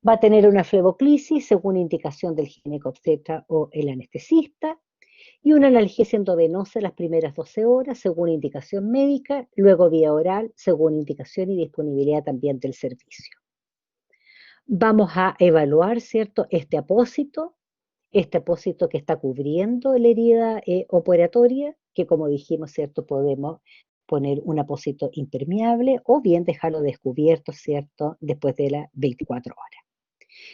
Va a tener una fleboclisis según indicación del ginecobstetra o el anestesista, y una analgesia endovenosa las primeras 12 horas según indicación médica, luego vía oral según indicación y disponibilidad también del servicio. Vamos a evaluar, ¿cierto?, este apósito que está cubriendo la herida operatoria, que como dijimos, ¿cierto?, podemos poner un apósito impermeable o bien dejarlo descubierto, ¿cierto?, después de las 24 horas.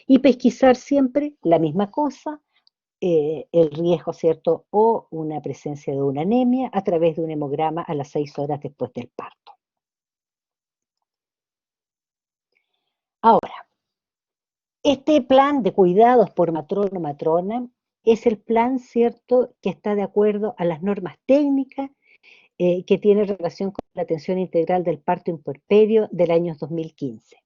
Y pesquisar siempre la misma cosa, el riesgo, ¿cierto?, o una presencia de una anemia a través de un hemograma a las 6 horas después del parto. Ahora, este plan de cuidados por matrón o matrona es el plan, ¿cierto?, que está de acuerdo a las normas técnicas que tiene relación con la atención integral del parto en puerperio del año 2015.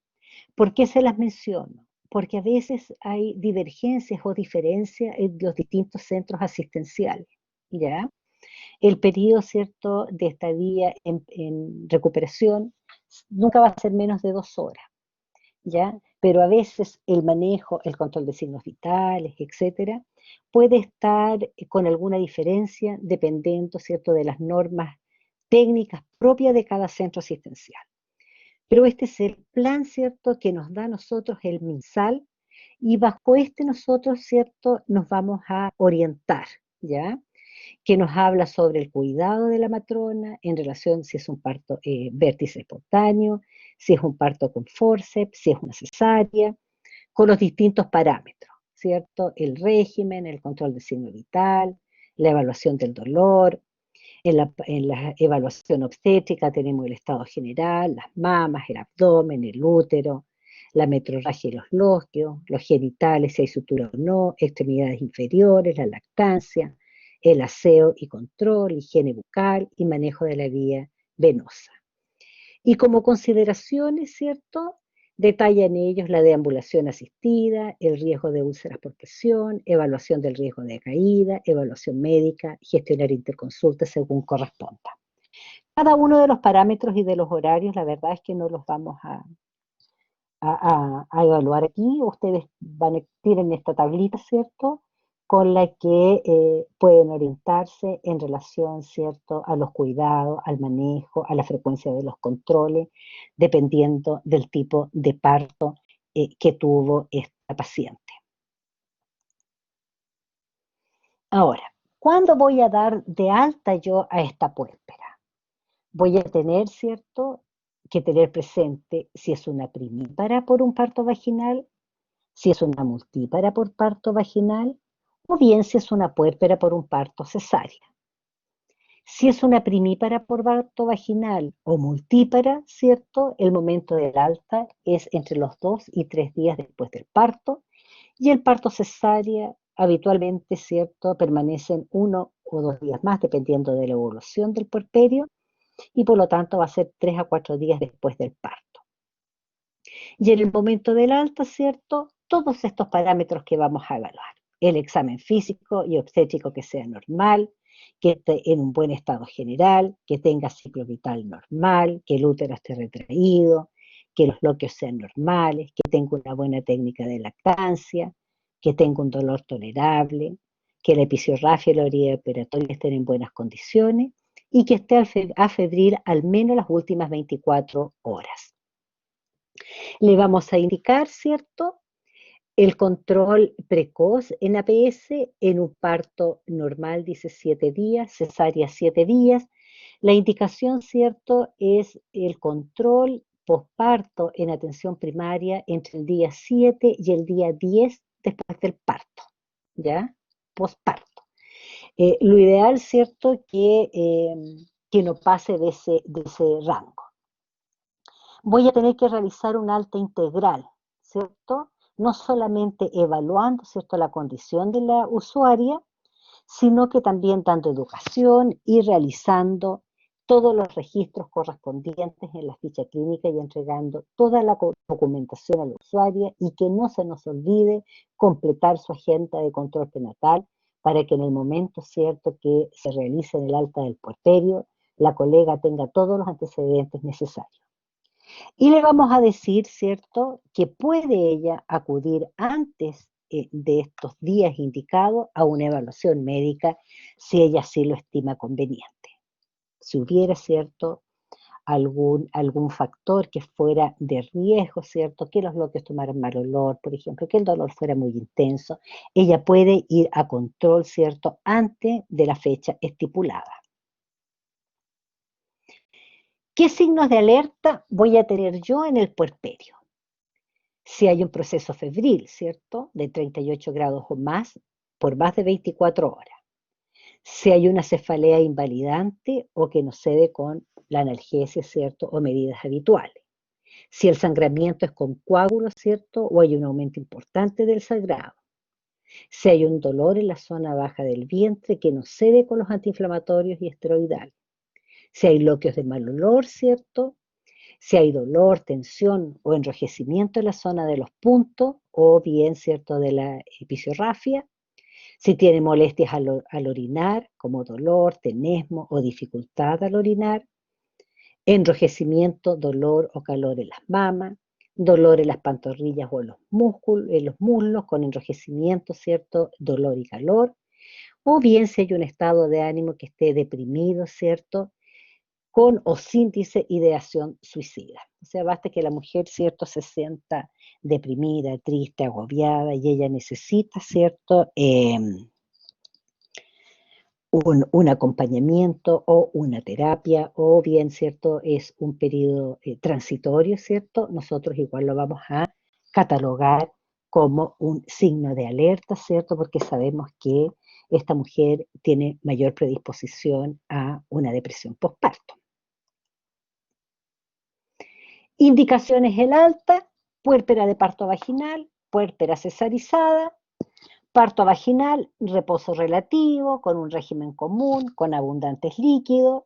¿Por qué se las menciono? Porque a veces hay divergencias o diferencias en los distintos centros asistenciales, ¿ya? El periodo, ¿cierto?, de estadía en recuperación nunca va a ser menos de 2 horas, ¿ya? Pero a veces el manejo, el control de signos vitales, etcétera, puede estar con alguna diferencia dependiendo, ¿cierto?, de las normas técnicas propias de cada centro asistencial. Pero este es el plan, ¿cierto?, que nos da a nosotros el MinSal, y bajo este nosotros, ¿cierto?, nos vamos a orientar, ¿ya?, que nos habla sobre el cuidado de la matrona en relación si es un parto vértice espontáneo, si es un parto con forceps, si es una cesárea, con los distintos parámetros, ¿cierto? El régimen, el control de signo vital, la evaluación del dolor. En la evaluación obstétrica tenemos el estado general, las mamas, el abdomen, el útero, la metrorragia y los lósqueos, los genitales, si hay sutura o no, extremidades inferiores, la lactancia, el aseo y control, higiene bucal y manejo de la vía venosa. Y como consideraciones, ¿cierto? Detallan ellos la deambulación asistida, el riesgo de úlceras por presión, evaluación del riesgo de caída, evaluación médica, gestionar interconsultas según corresponda. Cada uno de los parámetros y de los horarios, la verdad es que no los vamos a evaluar aquí. Ustedes tienen esta tablita, ¿cierto? Con la que pueden orientarse en relación, ¿cierto?, a los cuidados, al manejo, a la frecuencia de los controles, dependiendo del tipo de parto que tuvo esta paciente. Ahora, ¿cuándo voy a dar de alta yo a esta puérpera? Voy a tener, ¿cierto?, que tener presente si es una primípara por un parto vaginal, si es una multípara por parto vaginal, o bien si es una puérpera por un parto cesárea. Si es una primípara por parto vaginal o multípara, ¿cierto? El momento del alta es entre los 2 y 3 días después del parto, y el parto cesárea habitualmente, ¿cierto?, permanecen 1 o 2 días más, dependiendo de la evolución del puerperio, y por lo tanto va a ser 3 a 4 días después del parto. Y en el momento del alta, ¿cierto?, todos estos parámetros que vamos a evaluar. El examen físico y obstétrico que sea normal, que esté en un buen estado general, que tenga ciclo vital normal, que el útero esté retraído, que los bloqueos sean normales, que tenga una buena técnica de lactancia, que tenga un dolor tolerable, que la episiorrafia y la orilla operatoria estén en buenas condiciones y que esté afebril al menos las últimas 24 horas. Le vamos a indicar, ¿cierto?, el control precoz en APS en un parto normal, dice 7 días, cesárea 7 días. La indicación, ¿cierto?, es el control posparto en atención primaria entre el día 7 y el día 10 después del parto, ¿ya? Posparto. Lo ideal, ¿cierto?, que no pase de ese rango. Voy a tener que realizar un alta integral, ¿cierto? No solamente evaluando, ¿cierto?, la condición de la usuaria, sino que también dando educación y realizando todos los registros correspondientes en la ficha clínica y entregando toda la documentación a la usuaria y que no se nos olvide completar su agenda de control prenatal para que en el momento cierto que se realice el alta del puerperio, la colega tenga todos los antecedentes necesarios. Y le vamos a decir, ¿cierto?, que puede ella acudir antes de estos días indicados a una evaluación médica si ella sí lo estima conveniente. Si hubiera, ¿cierto?, algún factor que fuera de riesgo, ¿cierto?, que los bloqueos tomaran mal olor, por ejemplo, que el dolor fuera muy intenso, ella puede ir a control, ¿cierto?, antes de la fecha estipulada. ¿Qué signos de alerta voy a tener yo en el puerperio? Si hay un proceso febril, ¿cierto?, de 38 grados o más por más de 24 horas. Si hay una cefalea invalidante o que no cede con la analgesia, ¿cierto?, o medidas habituales. Si el sangramiento es con coágulos, ¿cierto?, o hay un aumento importante del sangrado. Si hay un dolor en la zona baja del vientre que no cede con los antiinflamatorios y esteroidales. Si hay bloqueos de mal olor, ¿cierto?, si hay dolor, tensión o enrojecimiento en la zona de los puntos o bien, ¿cierto?, de la episiorrafia, si tiene molestias al orinar, como dolor, tenesmo o dificultad al orinar, enrojecimiento, dolor o calor en las mamas, dolor en las pantorrillas o en los muslos con enrojecimiento, ¿cierto?, dolor y calor, o bien si hay un estado de ánimo que esté deprimido, ¿cierto?, con o sin, dice, ideación suicida. O sea, basta que la mujer, ¿cierto?, se sienta deprimida, triste, agobiada y ella necesita, ¿cierto?, un acompañamiento o una terapia o bien, ¿cierto?, es un periodo transitorio, ¿cierto? Nosotros igual lo vamos a catalogar como un signo de alerta, ¿cierto? Porque sabemos que esta mujer tiene mayor predisposición a una depresión postparto. Indicaciones: el alta, puérpera de parto vaginal, puérpera cesarizada, Parto vaginal, reposo relativo, con un régimen común, con abundantes líquidos,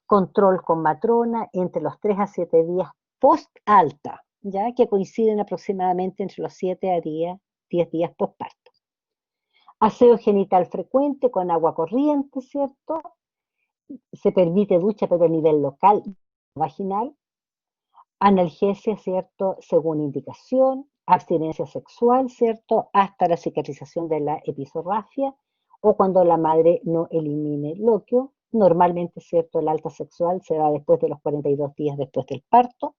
control con matrona entre los 3 a 7 días post-alta, ya que coinciden aproximadamente entre los 7 a 10 días postparto. Aseo genital frecuente con agua corriente, ¿cierto? Se permite ducha pero a nivel local, vaginal. Analgesia, ¿cierto? Según indicación. Abstinencia sexual, ¿cierto? Hasta la cicatrización de la episorrafia o cuando la madre no elimine el óquio. Normalmente, ¿cierto? El alta sexual se da después de los 42 días después del parto.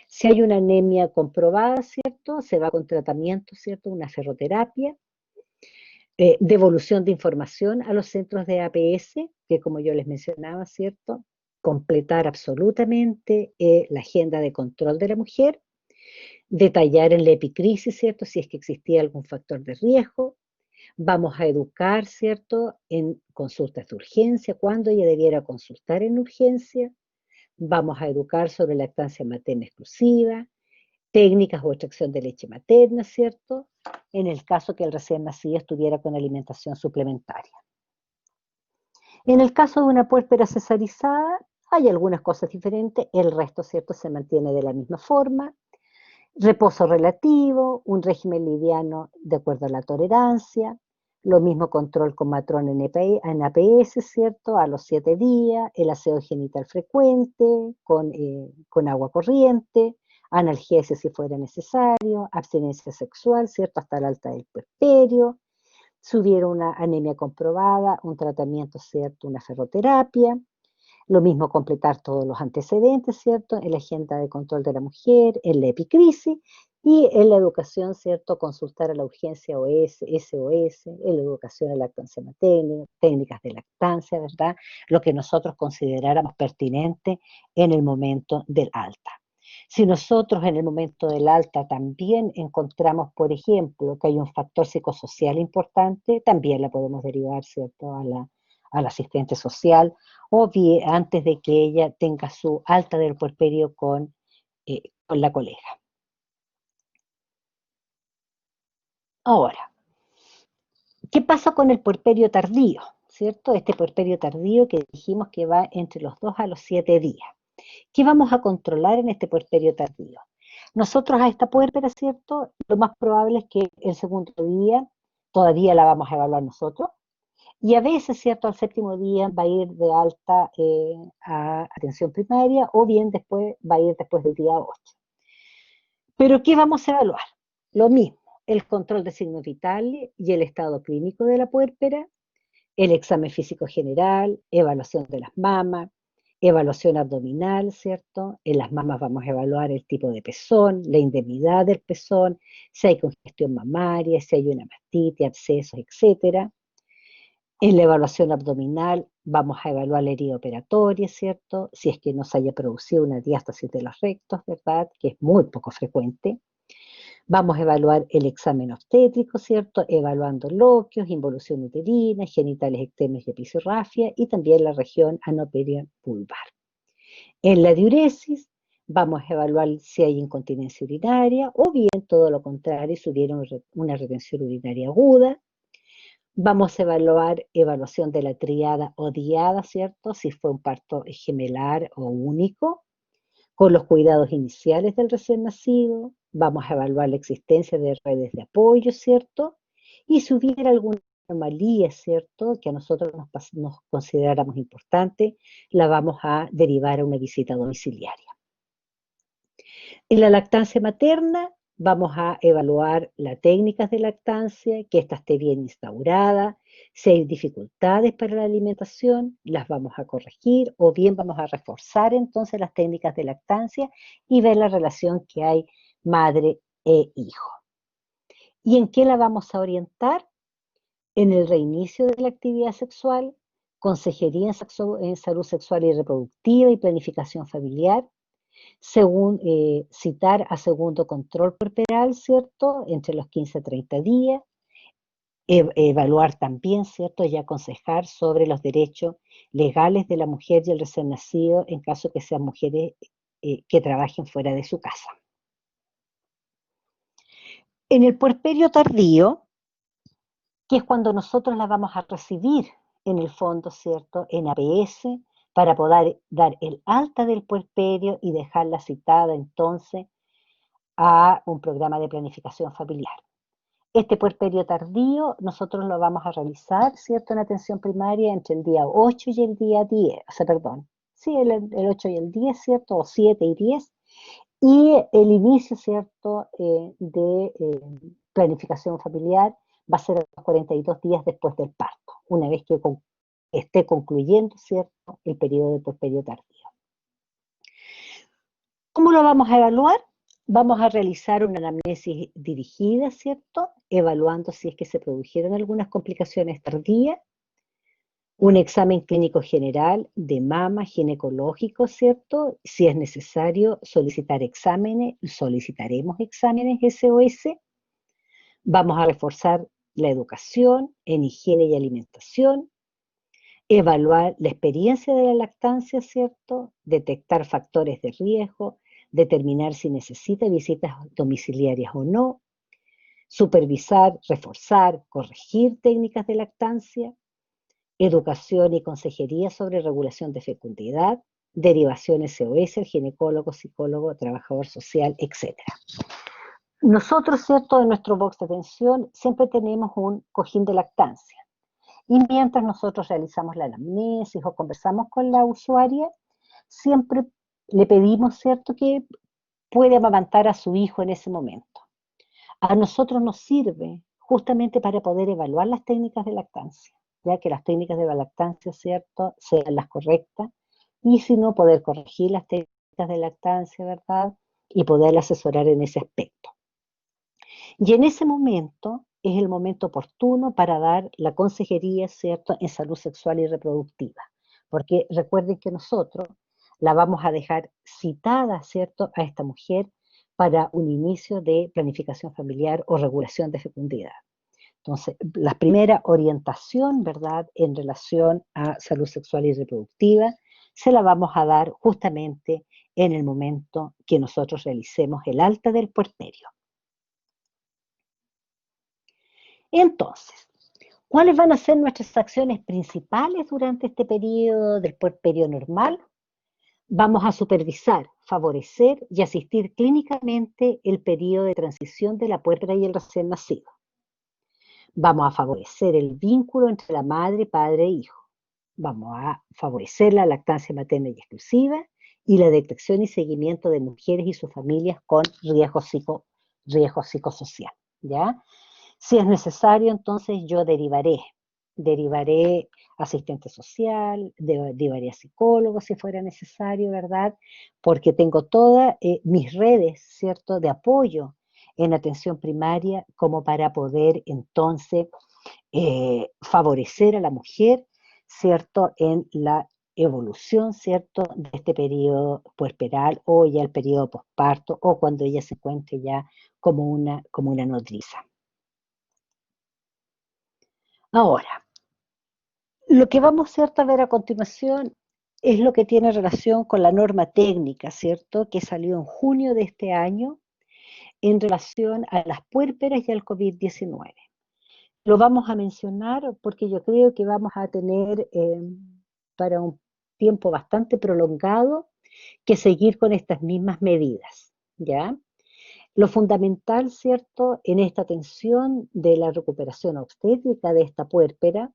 Si hay una anemia comprobada, ¿cierto? Se va con tratamiento, ¿cierto? Una ferroterapia. Devolución de información a los centros de APS, que como yo les mencionaba, ¿cierto? Completar absolutamente la agenda de control de la mujer, detallar en la epicrisis, ¿cierto? Si es que existía algún factor de riesgo. Vamos a educar, ¿cierto? En consultas de urgencia, cuándo ella debiera consultar en urgencia. Vamos a educar sobre lactancia materna exclusiva, técnicas o extracción de leche materna, ¿cierto? En el caso que el recién nacido estuviera con alimentación suplementaria. En el caso de una puérpera cesarizada, hay algunas cosas diferentes, el resto, ¿cierto?, se mantiene de la misma forma. Reposo relativo, un régimen liviano de acuerdo a la tolerancia, lo mismo control con matrón en APS, ¿cierto?, a los 7 días, el aseo genital frecuente, con agua corriente, analgesia si fuera necesario, abstinencia sexual, ¿cierto?, hasta la alta del puerperio. Si hubiera una anemia comprobada, un tratamiento, ¿cierto?, una ferroterapia. Lo mismo completar todos los antecedentes, ¿cierto?, en la agenda de control de la mujer, en la epicrisis y en la educación, ¿cierto?, consultar a la urgencia OS, SOS, en la educación de lactancia materna, técnicas de lactancia, ¿verdad? Lo que nosotros consideráramos pertinente en el momento del alta. Si nosotros en el momento del alta también encontramos, por ejemplo, que hay un factor psicosocial importante, también la podemos derivar, ¿cierto?, al asistente social o bien antes de que ella tenga su alta del puerperio con la colega. Ahora, ¿qué pasa con el puerperio tardío? ¿Cierto? Este puerperio tardío que dijimos que va entre los 2 a los 7 días. ¿Qué vamos a controlar en este puerperio tardío? Nosotros a esta puérpera, ¿cierto? Lo más probable es que el segundo día todavía la vamos a evaluar nosotros. Y a veces, ¿cierto? Al séptimo día va a ir de alta a atención primaria o bien después va a ir después del día 8. Pero ¿qué vamos a evaluar? Lo mismo, el control de signos vitales y el estado clínico de la puérpera, el examen físico general, evaluación de las mamas, evaluación abdominal, ¿cierto? En las mamas vamos a evaluar el tipo de pezón, la indemnidad del pezón, si hay congestión mamaria, si hay una mastitis, abscesos, etcétera. En la evaluación abdominal vamos a evaluar la herida operatoria, ¿cierto? Si es que no se haya producido una diástasis de los rectos, ¿verdad? Que es muy poco frecuente. Vamos a evaluar el examen obstétrico, ¿cierto? Evaluando loquios, involución uterina, genitales externos y episorrafia y también la región anoperia vulvar. En la diuresis vamos a evaluar si hay incontinencia urinaria o bien todo lo contrario, si hubiera una retención urinaria aguda. Vamos a evaluar evaluación de la triada o diada, ¿cierto? Si fue un parto gemelar o único, con los cuidados iniciales del recién nacido. Vamos a evaluar la existencia de redes de apoyo, ¿cierto? Y si hubiera alguna anomalía, ¿cierto? Que a nosotros nos consideráramos importante, la vamos a derivar a una visita domiciliaria. En la lactancia materna vamos a evaluar las técnicas de lactancia, que ésta esté bien instaurada. Si hay dificultades para la alimentación, las vamos a corregir o bien vamos a reforzar entonces las técnicas de lactancia y ver la relación que hay madre e hijo. ¿Y en qué la vamos a orientar? En el reinicio de la actividad sexual, consejería en salud sexual y reproductiva y planificación familiar, según citar a segundo control corporal, ¿cierto? Entre los 15 a 30 días, evaluar también, ¿cierto? Y aconsejar sobre los derechos legales de la mujer y el recién nacido en caso que sean mujeres que trabajen fuera de su casa. En el puerperio tardío, que es cuando nosotros la vamos a recibir en el fondo, ¿cierto?, en APS, para poder dar el alta del puerperio y dejarla citada entonces a un programa de planificación familiar. Este puerperio tardío nosotros lo vamos a realizar, ¿cierto?, en atención primaria entre el día 8 y el día 10, o sea, perdón, sí, el 8 y el 10, ¿cierto?, o 7 y 10, y el inicio, ¿cierto?, de planificación familiar va a ser a los 42 días después del parto, una vez que esté concluyendo, ¿cierto?, el periodo de puerperio tardío. ¿Cómo lo vamos a evaluar? Vamos a realizar una anamnesis dirigida, ¿cierto?, evaluando si es que se produjeron algunas complicaciones tardías, un examen clínico general de mama ginecológico, ¿cierto? Si es necesario solicitar exámenes, solicitaremos exámenes SOS. Vamos a reforzar la educación en higiene y alimentación, evaluar la experiencia de la lactancia, ¿cierto? Detectar factores de riesgo, determinar si necesita visitas domiciliarias o no, supervisar, reforzar, corregir técnicas de lactancia, educación y consejería sobre regulación de fecundidad, derivación SOS, el ginecólogo, psicólogo, trabajador social, etc. Nosotros, ¿cierto?, en nuestro box de atención siempre tenemos un cojín de lactancia. Y mientras nosotros realizamos la anamnesis o conversamos con la usuaria, siempre le pedimos, ¿cierto?, que puede amamantar a su hijo en ese momento. A nosotros nos sirve justamente para poder evaluar las técnicas de lactancia, ya que las técnicas de lactancia, ¿cierto?, sean las correctas, y si no, poder corregir las técnicas de lactancia, ¿verdad?, y poder asesorar en ese aspecto. Y en ese momento es el momento oportuno para dar la consejería, ¿cierto?, en salud sexual y reproductiva, porque recuerden que nosotros la vamos a dejar citada, ¿cierto?, a esta mujer para un inicio de planificación familiar o regulación de fecundidad. Entonces, la primera orientación, ¿verdad?, en relación a salud sexual y reproductiva, se la vamos a dar justamente en el momento que nosotros realicemos el alta del puerperio. Entonces, ¿cuáles van a ser nuestras acciones principales durante este periodo del puerperio normal? Vamos a supervisar, favorecer y asistir clínicamente el periodo de transición de la puérpera y el recién nacido. Vamos a favorecer el vínculo entre la madre, padre e hijo. Vamos a favorecer la lactancia materna y exclusiva y la detección y seguimiento de mujeres y sus familias con riesgo psicosocial, ¿ya? Si es necesario, entonces yo derivaré asistente social, derivaré a psicólogo si fuera necesario, ¿verdad? Porque tengo todas mis redes, ¿cierto?, de apoyo en atención primaria como para poder entonces favorecer a la mujer, ¿cierto?, en la evolución, ¿cierto?, de este periodo puerperal o ya el periodo posparto o cuando ella se encuentre ya como una nodriza. Ahora, lo que vamos, ¿cierto?, a ver a continuación es lo que tiene relación con la norma técnica, ¿cierto?, que salió en junio de este año en relación a las puérperas y al COVID-19. Lo vamos a mencionar porque yo creo que vamos a tener para un tiempo bastante prolongado que seguir con estas mismas medidas, ¿ya? Lo fundamental, ¿cierto?, en esta atención de la recuperación obstétrica de esta puérpera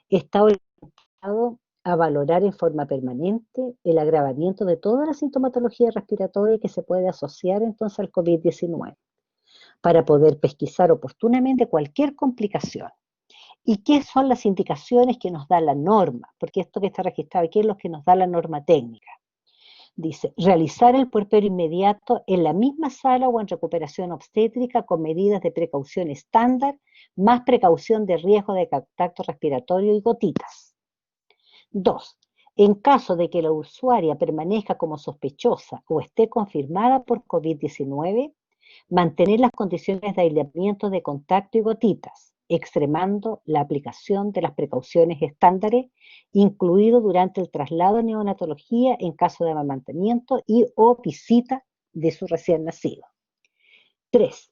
está orientado a valorar en forma permanente el agravamiento de toda la sintomatología respiratoria que se puede asociar entonces al COVID-19 para poder pesquisar oportunamente cualquier complicación. ¿Y qué son las indicaciones que nos da la norma? Porque esto que está registrado aquí es lo que nos da la norma técnica. Dice, realizar el puerperio inmediato en la misma sala o en recuperación obstétrica con medidas de precaución estándar, más precaución de riesgo de contacto respiratorio y gotitas. 2. En caso de que la usuaria permanezca como sospechosa o esté confirmada por COVID-19, mantener las condiciones de aislamiento de contacto y gotitas, extremando la aplicación de las precauciones estándares, incluido durante el traslado a neonatología en caso de amamantamiento y o visita de su recién nacido. 3.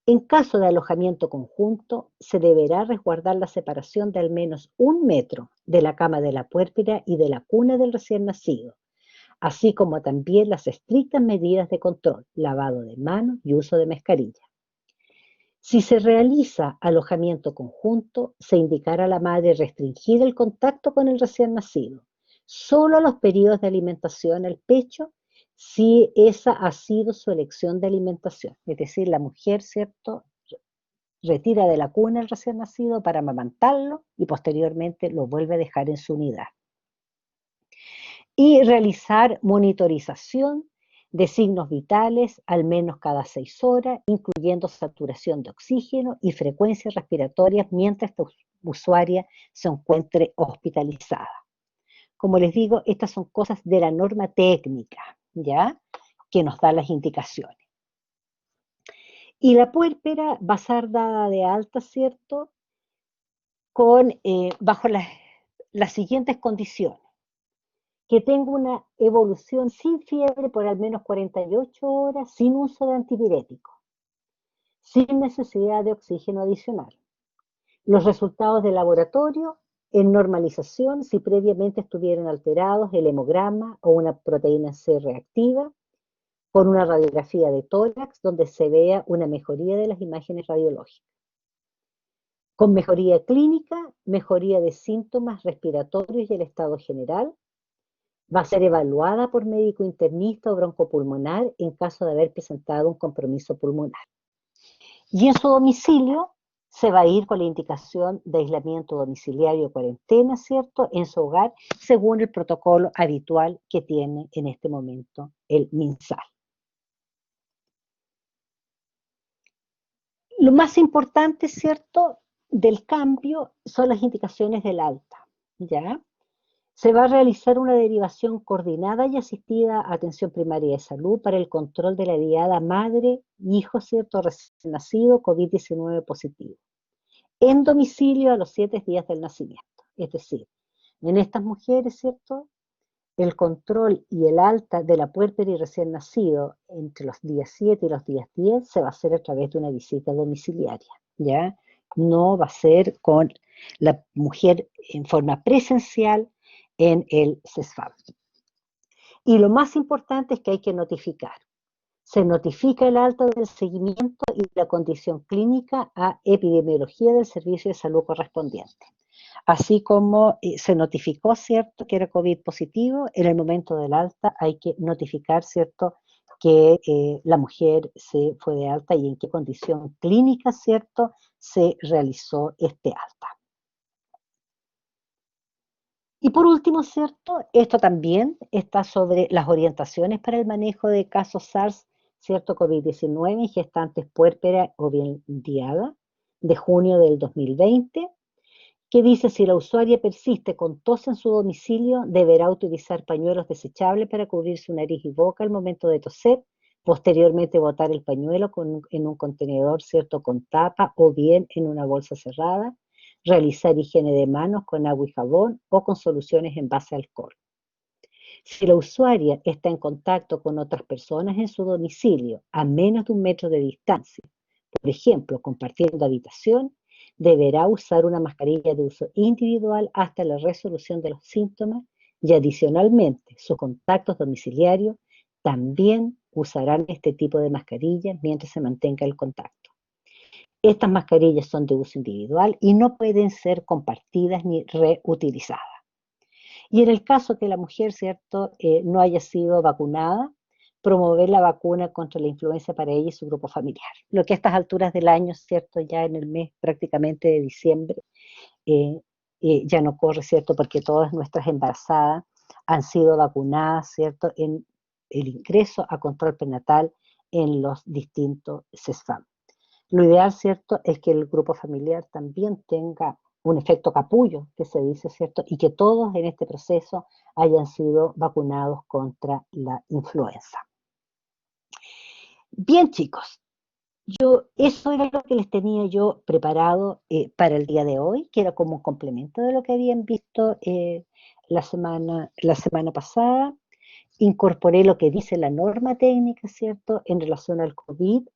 En caso de alojamiento conjunto, se deberá resguardar la separación de al menos 1 metro de la cama de la puérpera y de la cuna del recién nacido, así como también las estrictas medidas de control, lavado de manos y uso de mascarilla. Si se realiza alojamiento conjunto, se indicará a la madre restringir el contacto con el recién nacido, solo a los periodos de alimentación al pecho, si esa ha sido su elección de alimentación. Es decir, la mujer, ¿cierto?, retira de la cuna al recién nacido para amamantarlo y posteriormente lo vuelve a dejar en su unidad. Y realizar monitorización de signos vitales al menos cada 6 horas, incluyendo saturación de oxígeno y frecuencias respiratorias mientras esta usuaria se encuentre hospitalizada. Como les digo, estas son cosas de la norma técnica, ¿ya?, que nos da las indicaciones. Y la puérpera va a ser dada de alta, ¿cierto?, bajo las siguientes condiciones: que tenga una evolución sin fiebre por al menos 48 horas, sin uso de antipiréticos, sin necesidad de oxígeno adicional. Los resultados de laboratorio en normalización si previamente estuvieron alterados el hemograma o una proteína C reactiva, con una radiografía de tórax donde se vea una mejoría de las imágenes radiológicas. Con mejoría clínica, mejoría de síntomas respiratorios y el estado general. Va a ser evaluada por médico internista o broncopulmonar en caso de haber presentado un compromiso pulmonar. Y en su domicilio se va a ir con la indicación de aislamiento domiciliario o cuarentena, ¿cierto?, en su hogar, según el protocolo habitual que tiene en este momento el MinSal. Lo más importante, ¿cierto?, del cambio son las indicaciones del alta, ¿ya? Se va a realizar una derivación coordinada y asistida a atención primaria de salud para el control de la diada madre-hijo, ¿cierto?, recién nacido, COVID-19 positivo, en domicilio a los 7 días del nacimiento. Es decir, en estas mujeres, ¿cierto?, el control y el alta de la puérpera y recién nacido entre los días 7 y los días 10 se va a hacer a través de una visita domiciliaria, ¿ya? No va a ser con la mujer en forma presencial en el CESFAM. Y lo más importante es que hay que notificar. Se notifica el alta del seguimiento y la condición clínica a epidemiología del servicio de salud correspondiente. Así como se notificó, ¿cierto?, que era COVID positivo, en el momento del alta hay que notificar, ¿cierto?, que la mujer se fue de alta y en qué condición clínica, ¿cierto?, se realizó este alta. Y por último, ¿cierto?, esto también está sobre las orientaciones para el manejo de casos SARS, ¿cierto?, COVID-19 en gestantes puérpera o bien diada, de junio del 2020, que dice: si la usuaria persiste con tos en su domicilio, deberá utilizar pañuelos desechables para cubrir su nariz y boca al momento de toser, posteriormente botar el pañuelo en un contenedor, ¿cierto?, con tapa o bien en una bolsa cerrada, realizar higiene de manos con agua y jabón o con soluciones en base a alcohol. Si la usuaria está en contacto con otras personas en su domicilio a menos de 1 metro de distancia, por ejemplo, compartiendo habitación, deberá usar una mascarilla de uso individual hasta la resolución de los síntomas y adicionalmente sus contactos domiciliarios también usarán este tipo de mascarilla mientras se mantenga el contacto. Estas mascarillas son de uso individual y no pueden ser compartidas ni reutilizadas. Y en el caso que la mujer, ¿cierto?, no haya sido vacunada, promover la vacuna contra la influenza para ella y su grupo familiar. Lo que a estas alturas del año, ¿cierto?, ya en el mes prácticamente de diciembre, ya no corre, ¿cierto?, porque todas nuestras embarazadas han sido vacunadas, ¿cierto?, en el ingreso a control prenatal en los distintos CESFAM. Lo ideal, ¿cierto?, es que el grupo familiar también tenga un efecto capullo, que se dice, ¿cierto?, y que todos en este proceso hayan sido vacunados contra la influenza. Bien, chicos, eso era lo que les tenía yo preparado para el día de hoy, que era como un complemento de lo que habían visto la semana pasada. Incorporé lo que dice la norma técnica, ¿cierto?, en relación al COVID,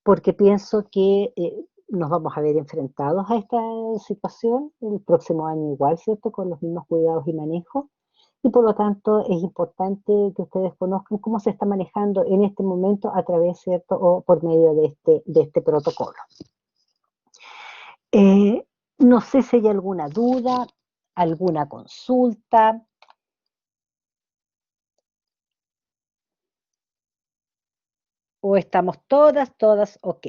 porque pienso que nos vamos a ver enfrentados a esta situación el próximo año igual, ¿cierto? Con los mismos cuidados y manejos. Y por lo tanto es importante que ustedes conozcan cómo se está manejando en este momento a través, ¿cierto? O por medio de este protocolo. Eh, no sé si hay alguna duda, alguna consulta, o estamos todas ok.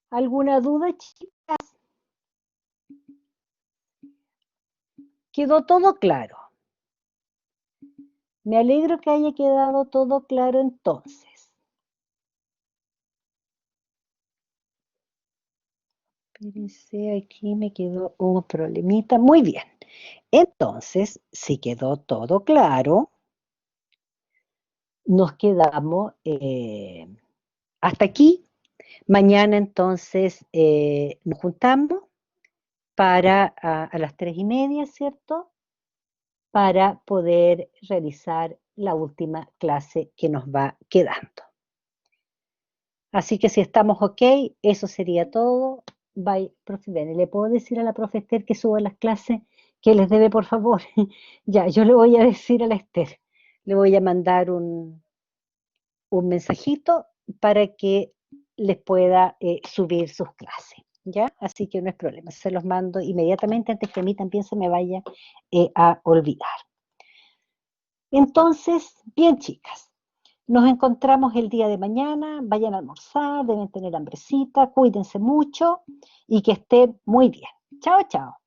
¿Alguna duda, chicas? ¿Quedó todo claro? Me alegro que haya quedado todo claro entonces. Espérense, aquí me quedó un problemita. Muy bien. Entonces, si quedó todo claro, nos quedamos hasta aquí. Mañana entonces nos juntamos para a las 3:30, ¿cierto? Para poder realizar la última clase que nos va quedando. Así que si estamos ok, eso sería todo. Bye, profe Bene. ¿Le puedo decir a la profe Esther que suba las clases que les debe, por favor? Ya, yo le voy a decir a la Esther. Le voy a mandar un mensajito para que les pueda subir sus clases. ¿Ya? Así que no es problema. Se los mando inmediatamente antes que a mí también se me vaya a olvidar. Entonces, bien, chicas. Nos encontramos el día de mañana, vayan a almorzar, deben tener hambrecita, cuídense mucho y que estén muy bien. Chao, chao.